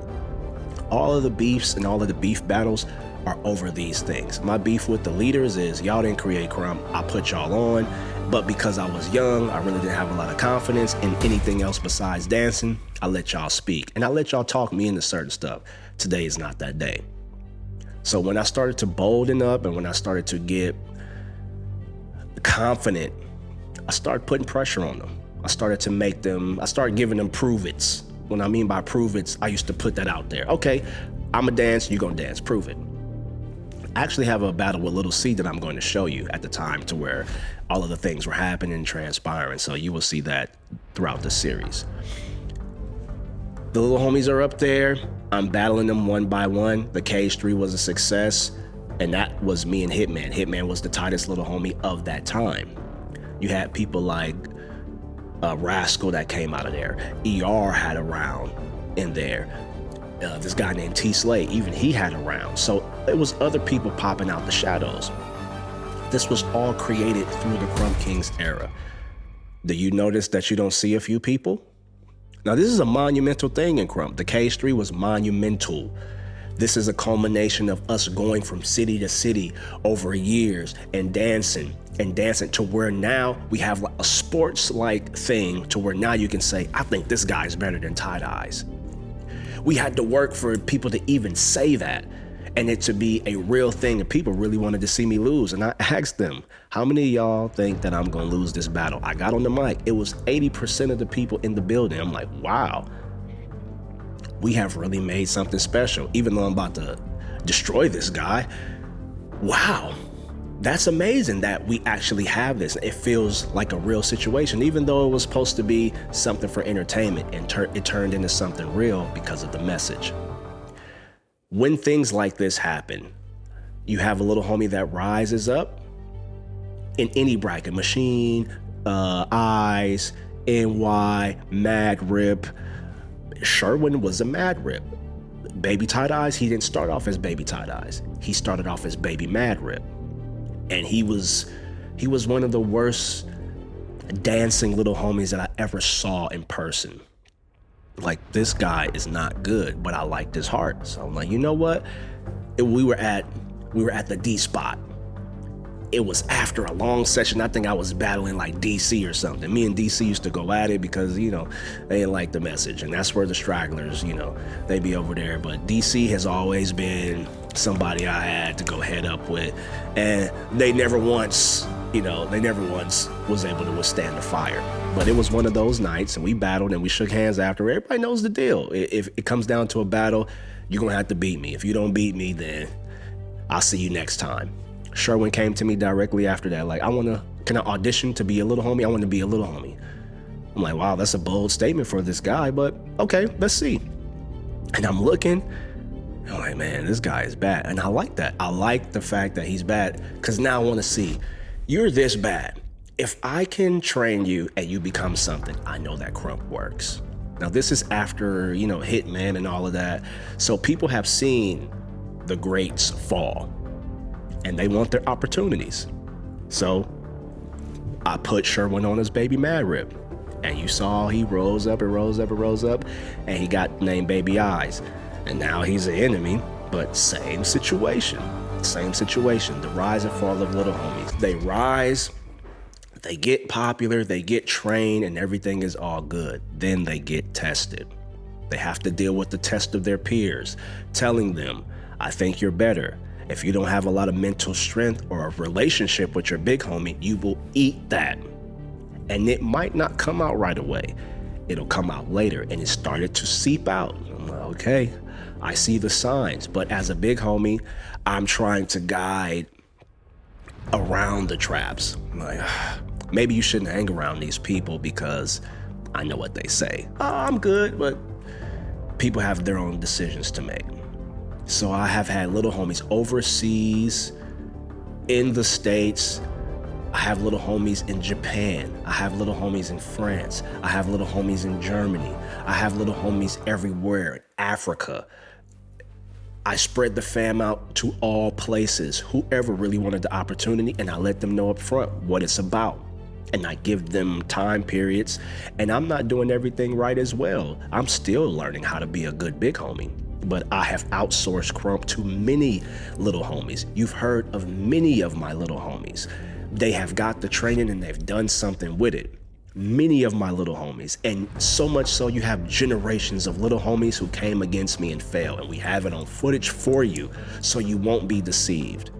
All of the beefs and all of the beef battles are over these things. My beef with the leaders is y'all didn't create Krump. I put y'all on, but because I was young, I really didn't have a lot of confidence in anything else besides dancing. I let y'all speak and I let y'all talk me into certain stuff. Today is not that day. So when I started to bolden up and when I started to get confident, I started putting pressure on them. I started giving them prove-its. When I mean by prove-its, I used to put that out there. Okay, I'm a dance, you gonna dance, prove it. I actually have a battle with Little C that I'm going to show you at the time to where all of the things were happening and transpiring. So you will see that throughout the series. The Lil Homies are up there. I'm battling them one by one. The Cage 3 was a success, and that was me and Hitman. Hitman was the tightest little homie of that time. You had people like Rascal that came out of there. ER had a round in there. This guy named T Slay, even he had a round. So it was other people popping out the shadows. This was all created through the Crump Kings era. Do you notice that you don't see a few people? Now this is a monumental thing in Krump. The Cage 3 was monumental. This is a culmination of us going from city to city over years and dancing to where now we have a sports-like thing to where now you can say, I think this guy's better than Tighteyex. We had to work for people to even say that and it to be a real thing, and people really wanted to see me lose. And I asked them, how many of y'all think that I'm gonna lose this battle? I got on the mic. It was 80% of the people in the building. I'm like, wow, we have really made something special. Even though I'm about to destroy this guy, wow, that's amazing that we actually have this. It feels like a real situation, even though it was supposed to be something for entertainment, and it turned into something real because of the message. When things like this happen, you have a little homie that rises up in any bracket, Machine, Eyes, NY, Mad Rip. Sherwin was a Mad Rip. Baby Tighteyex, he didn't start off as Baby Tighteyex. He started off as Baby Mad Rip. And he was one of the worst dancing little homies that I ever saw in person. Like, this guy is not good, but I liked his heart. So I'm like, you know what? We were at the D spot. It was after a long session. I think I was battling like DC or something. Me and DC used to go at it because, you know, they didn't like the message. And that's where the stragglers, you know, they be over there. But DC has always been somebody I had to go head up with. And they never once was able to withstand the fire. But it was one of those nights, and we battled and we shook hands after. Everybody knows the deal. If it comes down to a battle, you're going to have to beat me. If you don't beat me, then I'll see you next time. Sherwin came to me directly after that, like, can I audition to be a little homie? I want to be a little homie. I'm like, wow, that's a bold statement for this guy, but okay, let's see. And I'm looking, and I'm like, man, this guy is bad. And I like that. I like the fact that he's bad, because now I want to see, you're this bad. If I can train you and you become something, I know that Krump works. Now, this is after, you know, Hitman and all of that. So people have seen the greats fall, and they want their opportunities. So I put Sherwin on his Baby Mad Rip, and you saw he rose up and rose up and rose up, and he got named Baby Eyes. And now he's an enemy, but same situation. The rise and fall of little homies. They rise, they get popular, they get trained, and everything is all good. Then they get tested. They have to deal with the test of their peers, telling them, I think you're better. If you don't have a lot of mental strength or a relationship with your big homie, you will eat that. And it might not come out right away. It'll come out later, and it started to seep out. I'm like, okay, I see the signs. But as a big homie, I'm trying to guide around the traps. I'm like, maybe you shouldn't hang around these people because I know what they say. I'm good, but people have their own decisions to make. So I have had Little Homies overseas, in the States. I have Little Homies in Japan. I have Little Homies in France. I have Little Homies in Germany. I have Little Homies everywhere, in Africa. I spread the fam out to all places, whoever really wanted the opportunity, and I let them know up front what it's about. And I give them time periods, and I'm not doing everything right as well. I'm still learning how to be a good big homie, but I have outsourced Crump to many Little Homies. You've heard of many of my Little Homies. They have got the training and they've done something with it. Many of my Little Homies, and so much so you have generations of Little Homies who came against me and failed, and we have it on footage for you so you won't be deceived.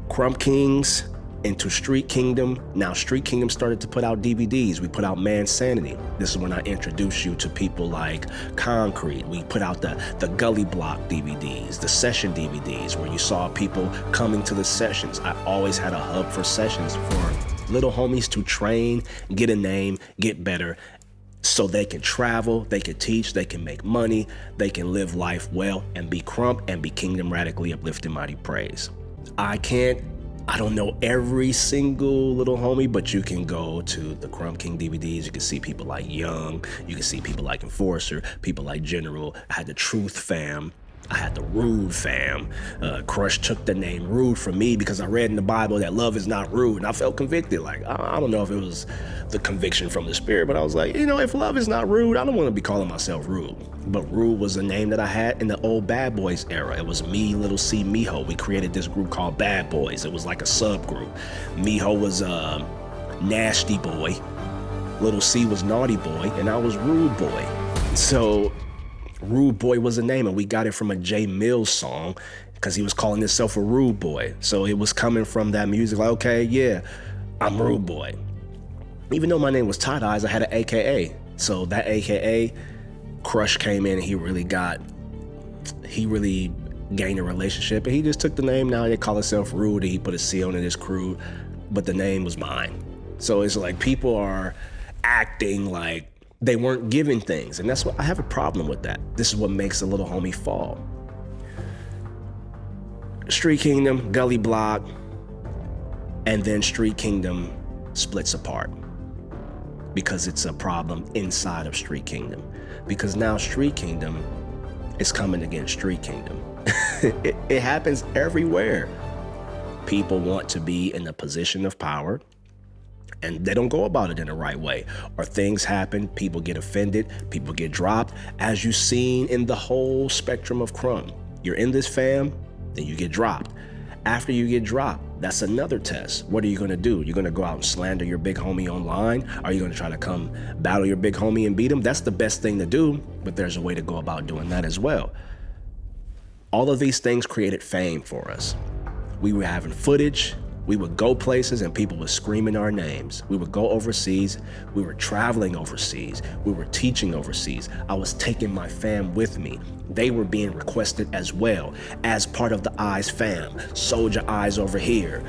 Crump Kings into Street Kingdom. Now Street Kingdom started to put out DVDs. We put out Man Sanity. This is when I introduced you to people like Concrete. We put out the Gully Block DVDs, the session DVDs, where you saw people coming to the sessions. I always had a hub for sessions for Little Homies to train, get a name, get better, so they can travel, they can teach, they can make money, they can live life well and be Crump and be Kingdom radically uplifted mighty praise. I don't know every single Little Homie, but you can go to the Crump King DVDs. You can see people like Young. You can see people like Enforcer, people like General. I had the Truth Fam. I had the Rude Fam. Crush took the name Rude from me because I read in the Bible that love is not rude, and I felt convicted. Like, I don't know if it was the conviction from the Spirit, but I was like, if love is not rude, I don't want to be calling myself Rude. But Rude was a name that I had in the old Bad Boys era. It was me, Little C, Miho. We created this group called Bad Boys. It was like a subgroup. Miho was Nasty Boy. Little C was Naughty Boy, and I was Rude Boy. So Rude Boy was a name, and we got it from a Jay Mills song because he was calling himself a Rude Boy. So it was coming from that music, like, okay, yeah, I'm Rude Boy. Even though my name was Tighteyex, I had an AKA. So that AKA, Crush came in and he really gained a relationship, and he just took the name. Now they call himself Rude, and he put a C on it as Crew, but the name was mine. So it's like people are acting like they weren't giving things, and that's what I have a problem with. That this is what makes a Little Homie fall. Street Kingdom, Gully Block, and then Street Kingdom splits apart because it's a problem inside of Street Kingdom, because now Street Kingdom is coming against Street Kingdom. It happens everywhere. People want to be in a position of power, and they don't go about it in the right way, or things happen, people get offended, people get dropped, as you've seen in the whole spectrum of Crump. You're in this fam, then you get dropped. After you get dropped, that's another test. What are you gonna do? You're gonna go out and slander your big homie online? Are you gonna try to come battle your big homie and beat him? That's the best thing to do, but there's a way to go about doing that as well. All of these things created fame for us. We were having footage. We would go places and people would scream in our names. We would go overseas. We were traveling overseas. We were teaching overseas. I was taking my fam with me. They were being requested as well as part of the Eyex Fam. Soldier Eyes over here,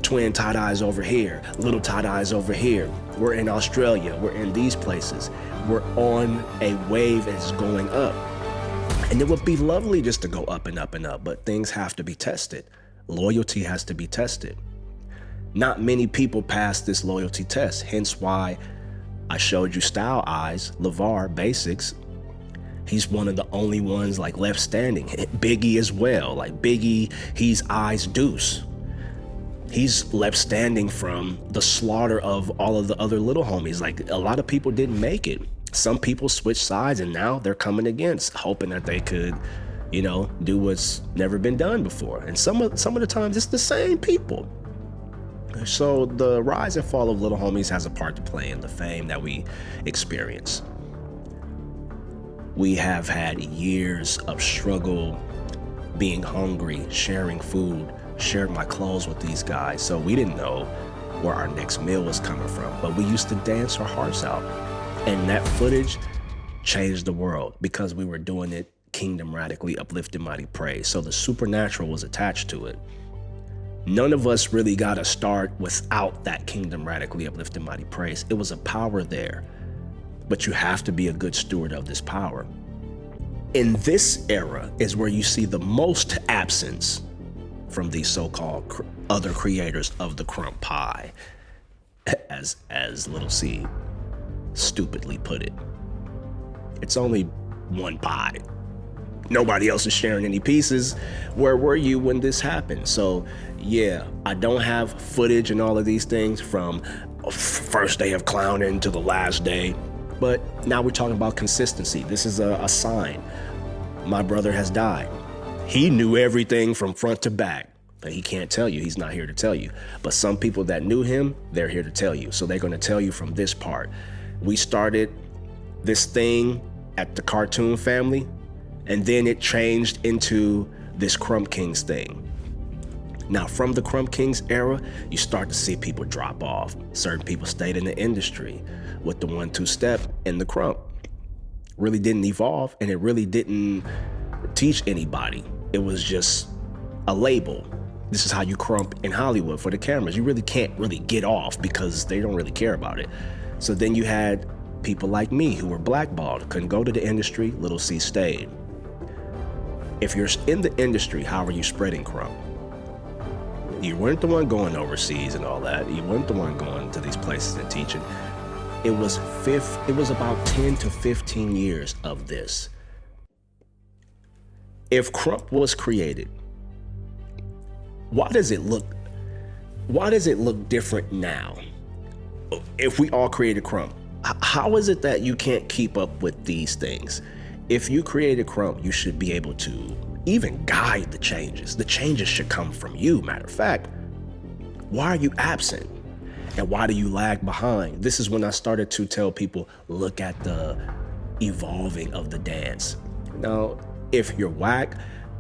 Twin Tighteyex over here, Little Tighteyex over here. We're in Australia. We're in these places. We're on a wave that's going up. And it would be lovely just to go up and up and up, but things have to be tested. Loyalty has to be tested. Not many people pass this loyalty test, hence why I showed you Style Eyes, LeVar, Basics. He's one of the only ones like left standing. Biggie as well, like Biggie, he's Eyes Deuce. He's left standing from the slaughter of all of the other Little Homies. Like, a lot of people didn't make it. Some people switched sides and now they're coming against, hoping that they could, do what's never been done before. And some of the times it's the same people. So the rise and fall of Little Homies has a part to play in the fame that we experience. We have had years of struggle, being hungry, sharing food, shared my clothes with these guys. So we didn't know where our next meal was coming from, but we used to dance our hearts out. And that footage changed the world because we were doing it Kingdom radically uplifted mighty praise. So the supernatural was attached to it. None of us really got a start without that Kingdom radically uplifted mighty praise. It was a power there, but you have to be a good steward of this power. In this era is where you see the most absence from these so-called other creators of the Crump pie, as Little C stupidly put it. It's only one pie. Nobody else is sharing any pieces. Where were you when this happened? So yeah, I don't have footage and all of these things from first day of clowning to the last day, but now we're talking about consistency. This is a sign. My brother has died. He knew everything from front to back, but he can't tell you. He's not here to tell you. But some people that knew him, they're here to tell you. So they're going to tell you from this part. We started this thing at the cartoon family, and then it changed into this Crump Kings thing. Now, from the Crump Kings era, you start to see people drop off. Certain people stayed in the industry with the 1-2 step, and the Crump really didn't evolve, and it really didn't teach anybody. It was just a label. This is how you crump in Hollywood for the cameras. You really can't really get off because they don't really care about it. So then you had people like me who were blackballed, couldn't go to the industry. Little C stayed. If you're in the industry, how are you spreading Crump? You weren't the one going overseas and all that. You weren't the one going to these places and teaching. It was about 10 to 15 years of this. If Crump was created, why does it look different now? If we all created Crump, how is it that you can't keep up with these things? If you created Crump, you should be able to even guide the changes. The changes should come from you. Matter of fact, why are you absent? And why do you lag behind? This is when I started to tell people, look at the evolving of the dance. Now, if you're whack,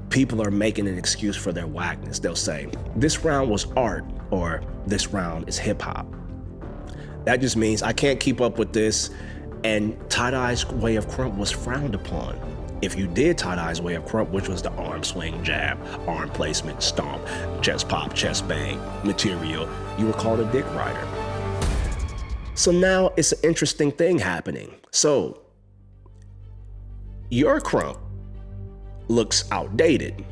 people are making an excuse for their whackness. They'll say, this round was art, or this round is hip hop. That just means I can't keep up with this, and Tighteye's way of Crump was frowned upon. If you did Tighteye's way of Crump, which was the arm swing, jab, arm placement, stomp, chest pop, chest bang, material, you were called a dick rider. So now it's an interesting thing happening. So your Crump looks outdated,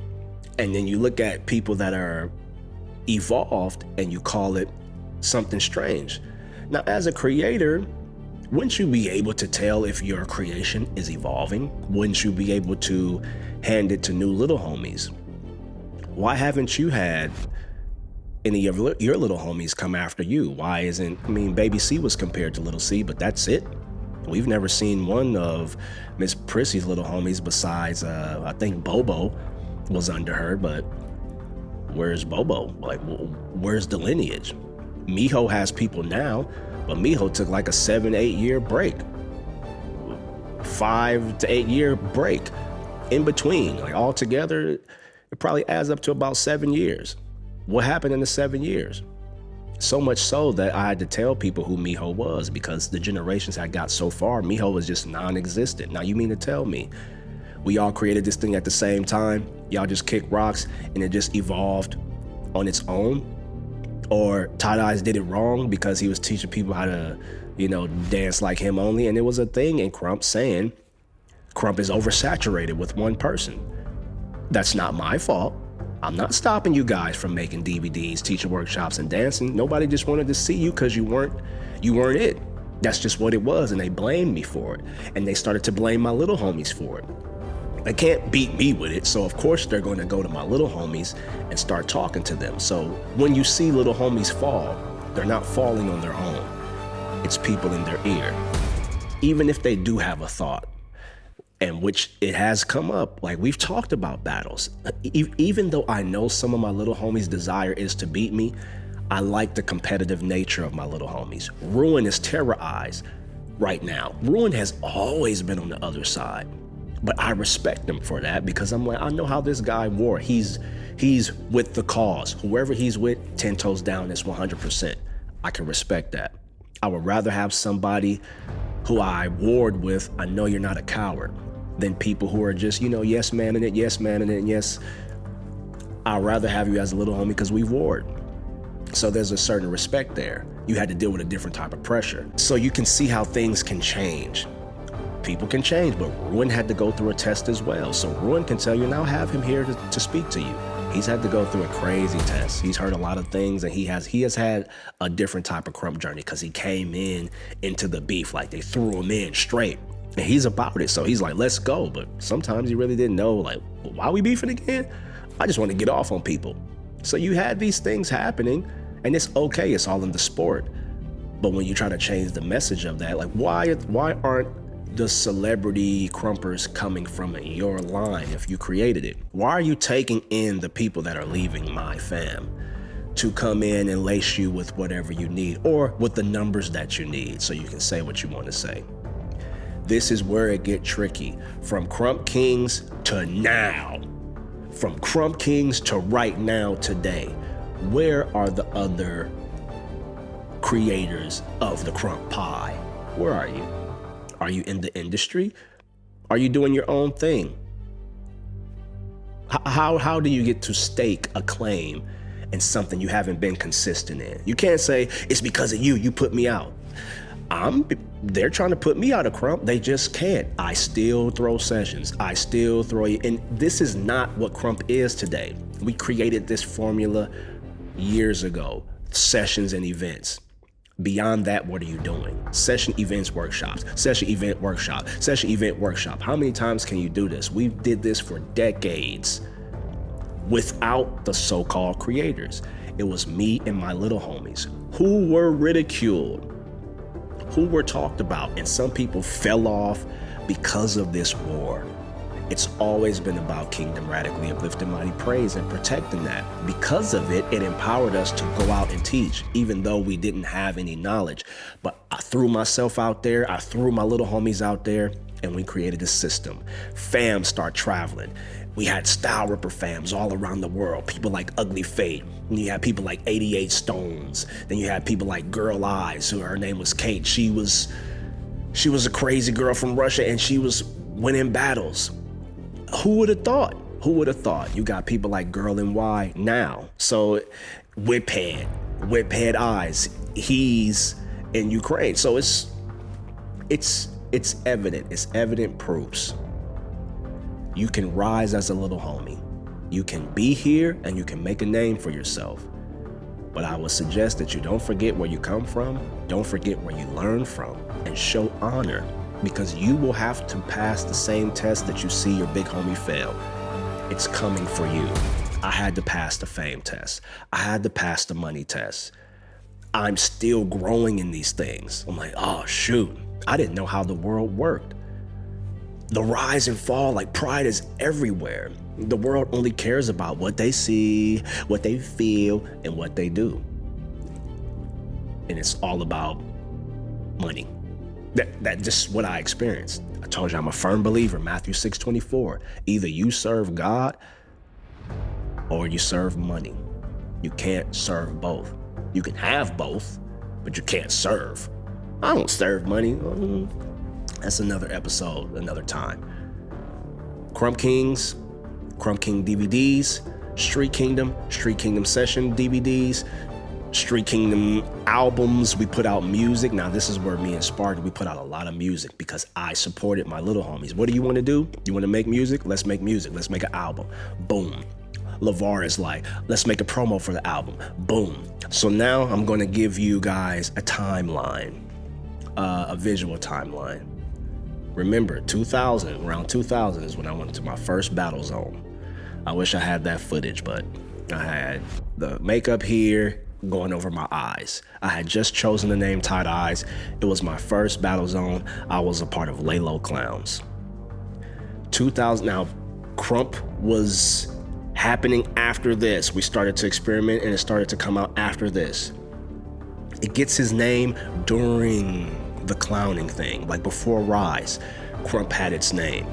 and then you look at people that are evolved and you call it something strange. Now, as a creator, wouldn't you be able to tell if your creation is evolving? Wouldn't you be able to hand it to new Little Homies? Why haven't you had any of your Little Homies come after you? Why isn't, Baby C was compared to Little C, but that's it. We've never seen one of Miss Prissy's Little Homies besides, I think Bobo was under her, but where's Bobo? Like, where's the lineage? Miho has people now, but Miho took like a 7-8 year break. 5 to 8 year break in between. Like altogether, it probably adds up to about 7 years. What happened in the 7 years? So much so that I had to tell people who Miho was, because the generations had got so far, Miho was just non-existent. Now you mean to tell me we all created this thing at the same time? Y'all just kicked rocks and it just evolved on its own? Or Tighteyex did it wrong because he was teaching people how to, dance like him only. And it was a thing in Crump saying Crump is oversaturated with one person. That's not my fault. I'm not stopping you guys from making DVDs, teaching workshops, and dancing. Nobody just wanted to see you because you weren't it. That's just what it was, and they blamed me for it. And they started to blame my Little Homies for it. They can't beat me with it, so of course they're going to go to my Little Homies and start talking to them. So when you see Little Homies fall, they're not falling on their own. It's people in their ear. Even if they do have a thought, and which it has come up, like we've talked about battles. Even though I know some of my Little Homies' desire is to beat me, I like the competitive nature of my Little Homies. Ruin is terrorized right now. Ruin has always been on the other side. But I respect him for that, because I'm like, I know how this guy wore. He's with the cause. Whoever he's with, 10 toes down, is 100%. I can respect that. I would rather have somebody who I warred with, I know you're not a coward, than people who are just, yes man in it, yes man in it, yes. I'd rather have you as a Little Homie because we warred. So there's a certain respect there. You had to deal with a different type of pressure. So you can see how things can change. people can change, but Ruin had to go through a test as well. So Ruin can tell you, now have him here to speak to you. He's had to go through a crazy test. He's heard a lot of things, and he has had a different type of Crump journey because he came into the beef like they threw him in straight. And he's about it, so he's like, let's go. But sometimes he really didn't know, like, well, why are we beefing again? I just want to get off on people. So you had these things happening, and it's okay, it's all in the sport. But when you try to change the message of that, like, why aren't the celebrity crumpers coming from your line if you created it? Why are you taking in the people that are leaving my fam to come in and lace you with whatever you need, or with the numbers that you need so you can say what you want to say? This is where it gets tricky. From Crump Kings to now, from Crump Kings to right now, today, where are the other creators of the Crump pie? Where are you? Are you in the industry? Are you doing your own thing? How do you get to stake a claim in something you haven't been consistent in? You can't say, it's because of you put me out. They're trying to put me out of Crump. They just can't. I still throw sessions. I still throw you. And this is not what Crump is today. We created this formula years ago, sessions and events. Beyond that, what are you doing? Session, events, workshops, session, event, workshop, session, event, workshop. How many times can you do this? We did this for decades without the so-called creators. It was me and my little homies who were ridiculed, who were talked about, and some people fell off because of this war. It's always been about Kingdom radically uplifting mighty praise and protecting that. Because of it, it empowered us to go out and teach, even though we didn't have any knowledge. But I threw myself out there, I threw my little homies out there, and we created a system. Fams start traveling. We had Style Ripper fams all around the world. People like Ugly Fate. And you had people like 88 Stones. Then you had people like Girl Eyes, who her name was Kate. She was a crazy girl from Russia, and she was winning battles. Who would have thought? Who would have thought? You got people like Girl and Y now. So Whiphead Eyes, he's in Ukraine. So it's evident. It's evident proofs. You can rise as a little homie. You can be here and you can make a name for yourself. But I would suggest that you don't forget where you come from, don't forget where you learn from, and show honor, because you will have to pass the same test that you see your big homie fail. It's coming for you. I had to pass the fame test. I had to pass the money test. I'm still growing in these things. I'm like, oh shoot, I didn't know how the world worked. The rise and fall, like pride is everywhere. The world only cares about what they see, what they feel, and what they do. And it's all about money. That's just what I experienced. I told you I'm a firm believer, Matthew 6:24. Either you serve God or you serve money. You can't serve both. You can have both, but you can't serve. I don't serve money. That's another episode, another time. Crump Kings, Crump King DVDs, Street Kingdom Session DVDs, Street Kingdom albums. We put out music. Now this is where me and Spartan, we put out a lot of music because I supported my little homies. What do you want to do? You want to make music? Let's make music. Let's make an album. Boom. LeVar is like, let's make a promo for the album. Boom. So now I'm going to give you guys a timeline, a visual timeline. Remember, 2000, around 2000 is when I went to my first battle zone. I wish I had that footage, but I had the makeup here going over my eyes. I had just chosen the name Tighteyex. It was my first battle zone. I was a part of Lalo Clowns. 2000, now Crump was happening after this. We started to experiment and it started to come out after this. It gets his name during the clowning thing, like before Rize, Crump had its name.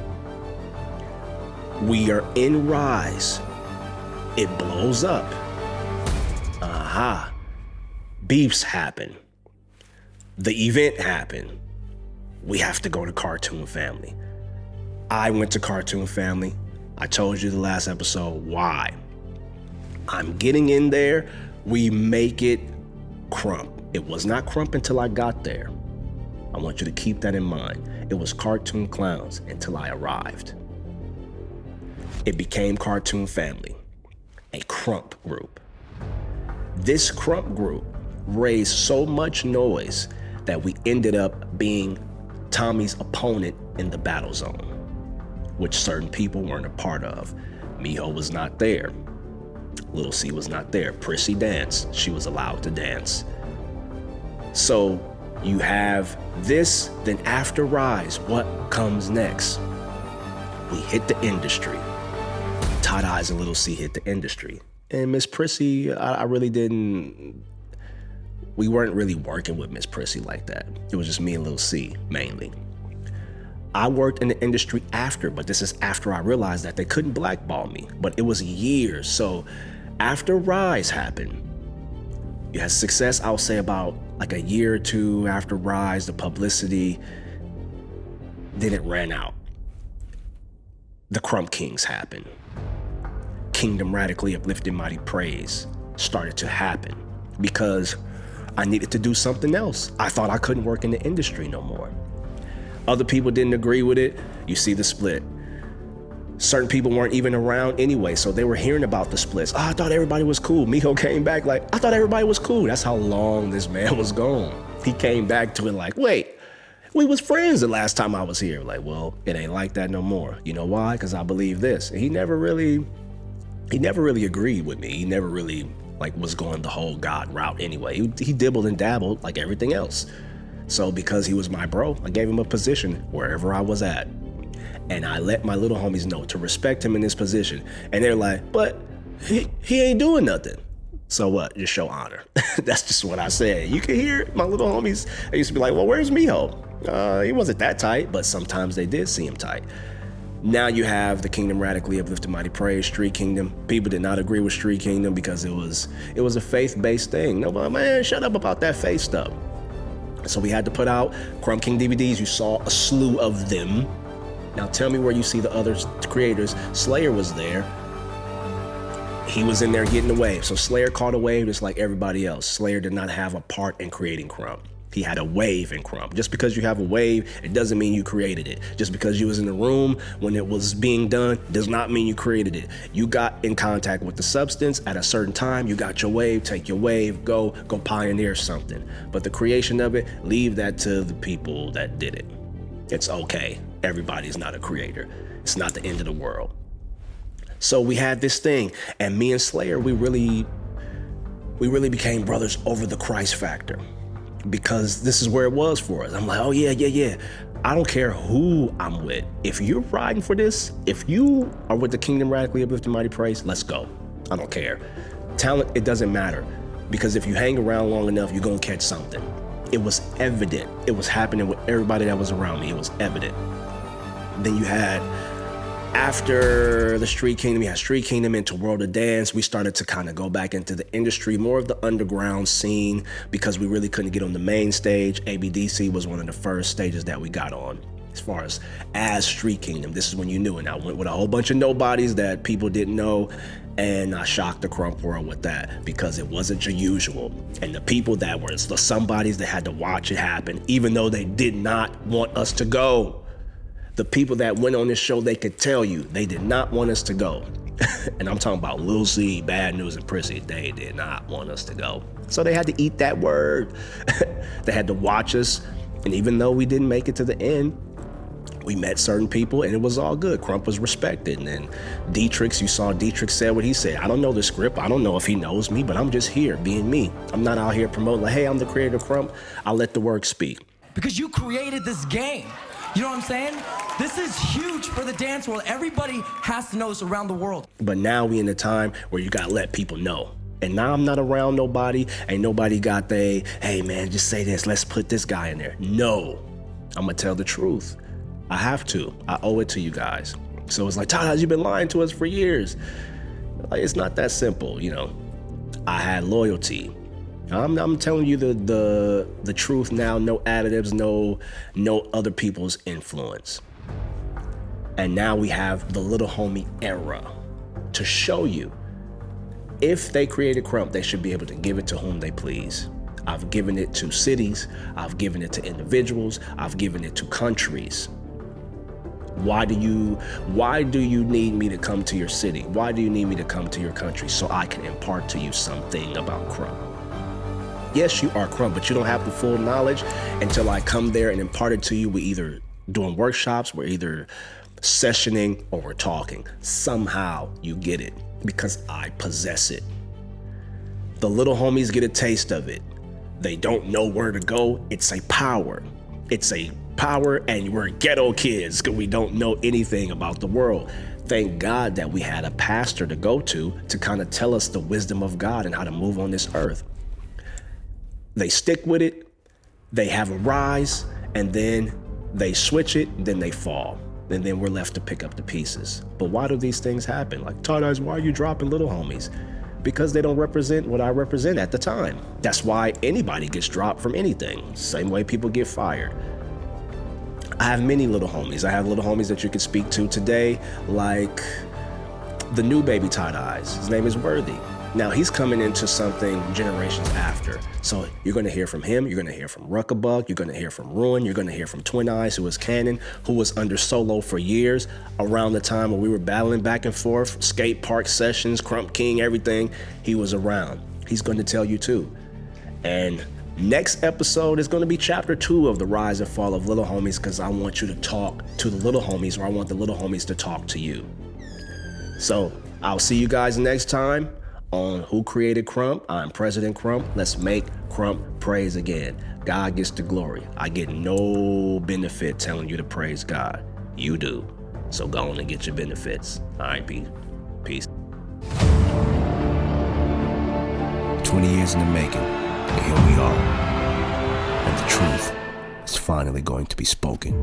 We are in Rize. It blows up. Beefs happen. The event happened. We have to go to Cartoon Family. I went to Cartoon Family. I told you the last episode why. I'm getting in there. We make it Crump. It was not Crump until I got there. I want you to keep that in mind. it was cartoon clowns until I arrived. It became Cartoon Family, a Crump group. This Crump group raised so much noise that we ended up being Tommy's opponent in the battle zone, which certain people weren't a part of. Miho was not there. Lil C was not there. Prissy danced. She was allowed to dance. So you have this, then after Rize, what comes next? We hit the industry. Tighteyex and Lil C hit the industry. And Miss Prissy, I really didn't, we weren't really working with Miss Prissy like that. It was just me and Lil C, mainly. I worked in the industry after, but this is after I realized that they couldn't blackball me. But it was years. So after Rize happened, you had success, I would say about like a year or two after Rize, the publicity, then it ran out. The Crump Kings happened. Kingdom Radically Uplifted Mighty Praise started to happen because I needed to do something else. I thought I couldn't work in the industry no more. Other people didn't agree with it. You see the split. Certain people weren't even around anyway, so they were hearing about the splits. Oh, I thought everybody was cool. Miho came back like, I thought everybody was cool. That's how long this man was gone. He came back to it like, wait, we was friends the last time I was here. Like, well, it ain't like that no more. You know why? Because I believe this. And he never really agreed with me. He never really like was going the whole God route anyway. He dibbled and dabbled like everything else. So because he was my bro, I gave him a position wherever I was at. And I let my little homies know to respect him in this position. And they're like, but he ain't doing nothing. So what? Just show honor. That's just what I said. You can hear my little homies. They used to be like, well, where's Miho? He wasn't that tight, but sometimes they did see him tight. Now you have the Kingdom Radically Uplifted Mighty Praise, Street Kingdom. People did not agree with Street Kingdom because it was a faith-based thing. Nobody, man, shut up about that faith stuff. So we had to put out Crump King DVDs. You saw a slew of them. Now tell me where you see the other creators. Slayer was there. He was in there getting the wave. So Slayer caught a wave just like everybody else. Slayer did not have a part in creating Crump. He had a wave in Crump. Just because you have a wave, it doesn't mean you created it. Just because you was in the room when it was being done does not mean you created it. You got in contact with the substance at a certain time, you got your wave, take your wave, go pioneer something. But the creation of it, leave that to the people that did it. It's okay. Everybody's not a creator. It's not the end of the world. So we had this thing, and me and Slayer, we really became brothers over the Christ factor. Because this is where it was for us. I'm like, oh yeah. I don't care who I'm with. If you're riding for this, if you are with the Kingdom Radically Uplifted Mighty Praise, let's go. I don't care. Talent, it doesn't matter. Because if you hang around long enough, you're gonna catch something. It was evident. It was happening with everybody that was around me. It was evident. Then you had, after the Street Kingdom, you had Street Kingdom into World of Dance. We started to kind of go back into the industry, more of the underground scene, because we really couldn't get on the main stage. ABDC was one of the first stages that we got on. As far as Street Kingdom, this is when you knew it. And I went with a whole bunch of nobodies that people didn't know, and I shocked the Crump world with that because it wasn't your usual. And the people that were the somebodies that had to watch it happen, even though they did not want us to go. The people that went on this show, they could tell you they did not want us to go. And I'm talking about Lil C, Bad News, and Prissy. They did not want us to go. So they had to eat that word. They had to watch us. And even though we didn't make it to the end, we met certain people and it was all good. Crump was respected. And then Dietrich, you saw Dietrich said what he said. I don't know the script. I don't know if he knows me, but I'm just here being me. I'm not out here promoting like, hey, I'm the creator of Crump. I'll let the work speak. Because you created this game. You know what I'm saying? This is huge for the dance world. Everybody has to know this around the world. But now we in a time where you gotta let people know. And now I'm not around nobody. Ain't nobody got hey man, just say this. Let's put this guy in there. No, I'm gonna tell the truth. I have to. I owe it to you guys. So it's like, Todd, you've been lying to us for years. Like, it's not that simple, you know. I had loyalty. I'm telling you the truth now, no additives, no other people's influence. And now we have the little homie era to show you if they created Crump, they should be able to give it to whom they please. I've given it to cities. I've given it to individuals. I've given it to countries. Why do you need me to come to your city? Why do you need me to come to your country? So I can impart to you something about Crump. Yes, you are Crump, but you don't have the full knowledge until I come there and impart it to you. We're either doing workshops, we're either sessioning, or we're talking. Somehow you get it because I possess it. The little homies get a taste of it. They don't know where to go. It's a power. It's a power, and we're ghetto kids because we don't know anything about the world. Thank God that we had a pastor to go to kind of tell us the wisdom of God and how to move on this earth. They stick with it, they have a rise, and then they switch it, then they fall. And then we're left to pick up the pieces. But why do these things happen? Like, Tighteyex, why are you dropping little homies? Because they don't represent what I represent at the time. That's why anybody gets dropped from anything. Same way people get fired. I have many little homies. I have little homies that you can speak to today, like the new baby Tighteyex. His name is Worthy. Now he's coming into something generations after. So you're gonna hear from him, you're gonna hear from Ruckabug, you're gonna hear from Ruin, you're gonna hear from Twin Eyes, who was Cannon, who was under Solo for years, around the time when we were battling back and forth, skate park sessions, Crump King, everything, he was around. He's gonna tell you too. And next episode is gonna be chapter 2 of the rise and fall of little homies, because I want you to talk to the little homies, or I want the little homies to talk to you. So I'll see you guys next time on Who Created Krump. I'm President Krump. Let's make Krump praise again. God gets the glory. I get no benefit telling you to praise God. You do. So go on and get your benefits. All right, peace. 20 years in the making, and here we are. And the truth is finally going to be spoken.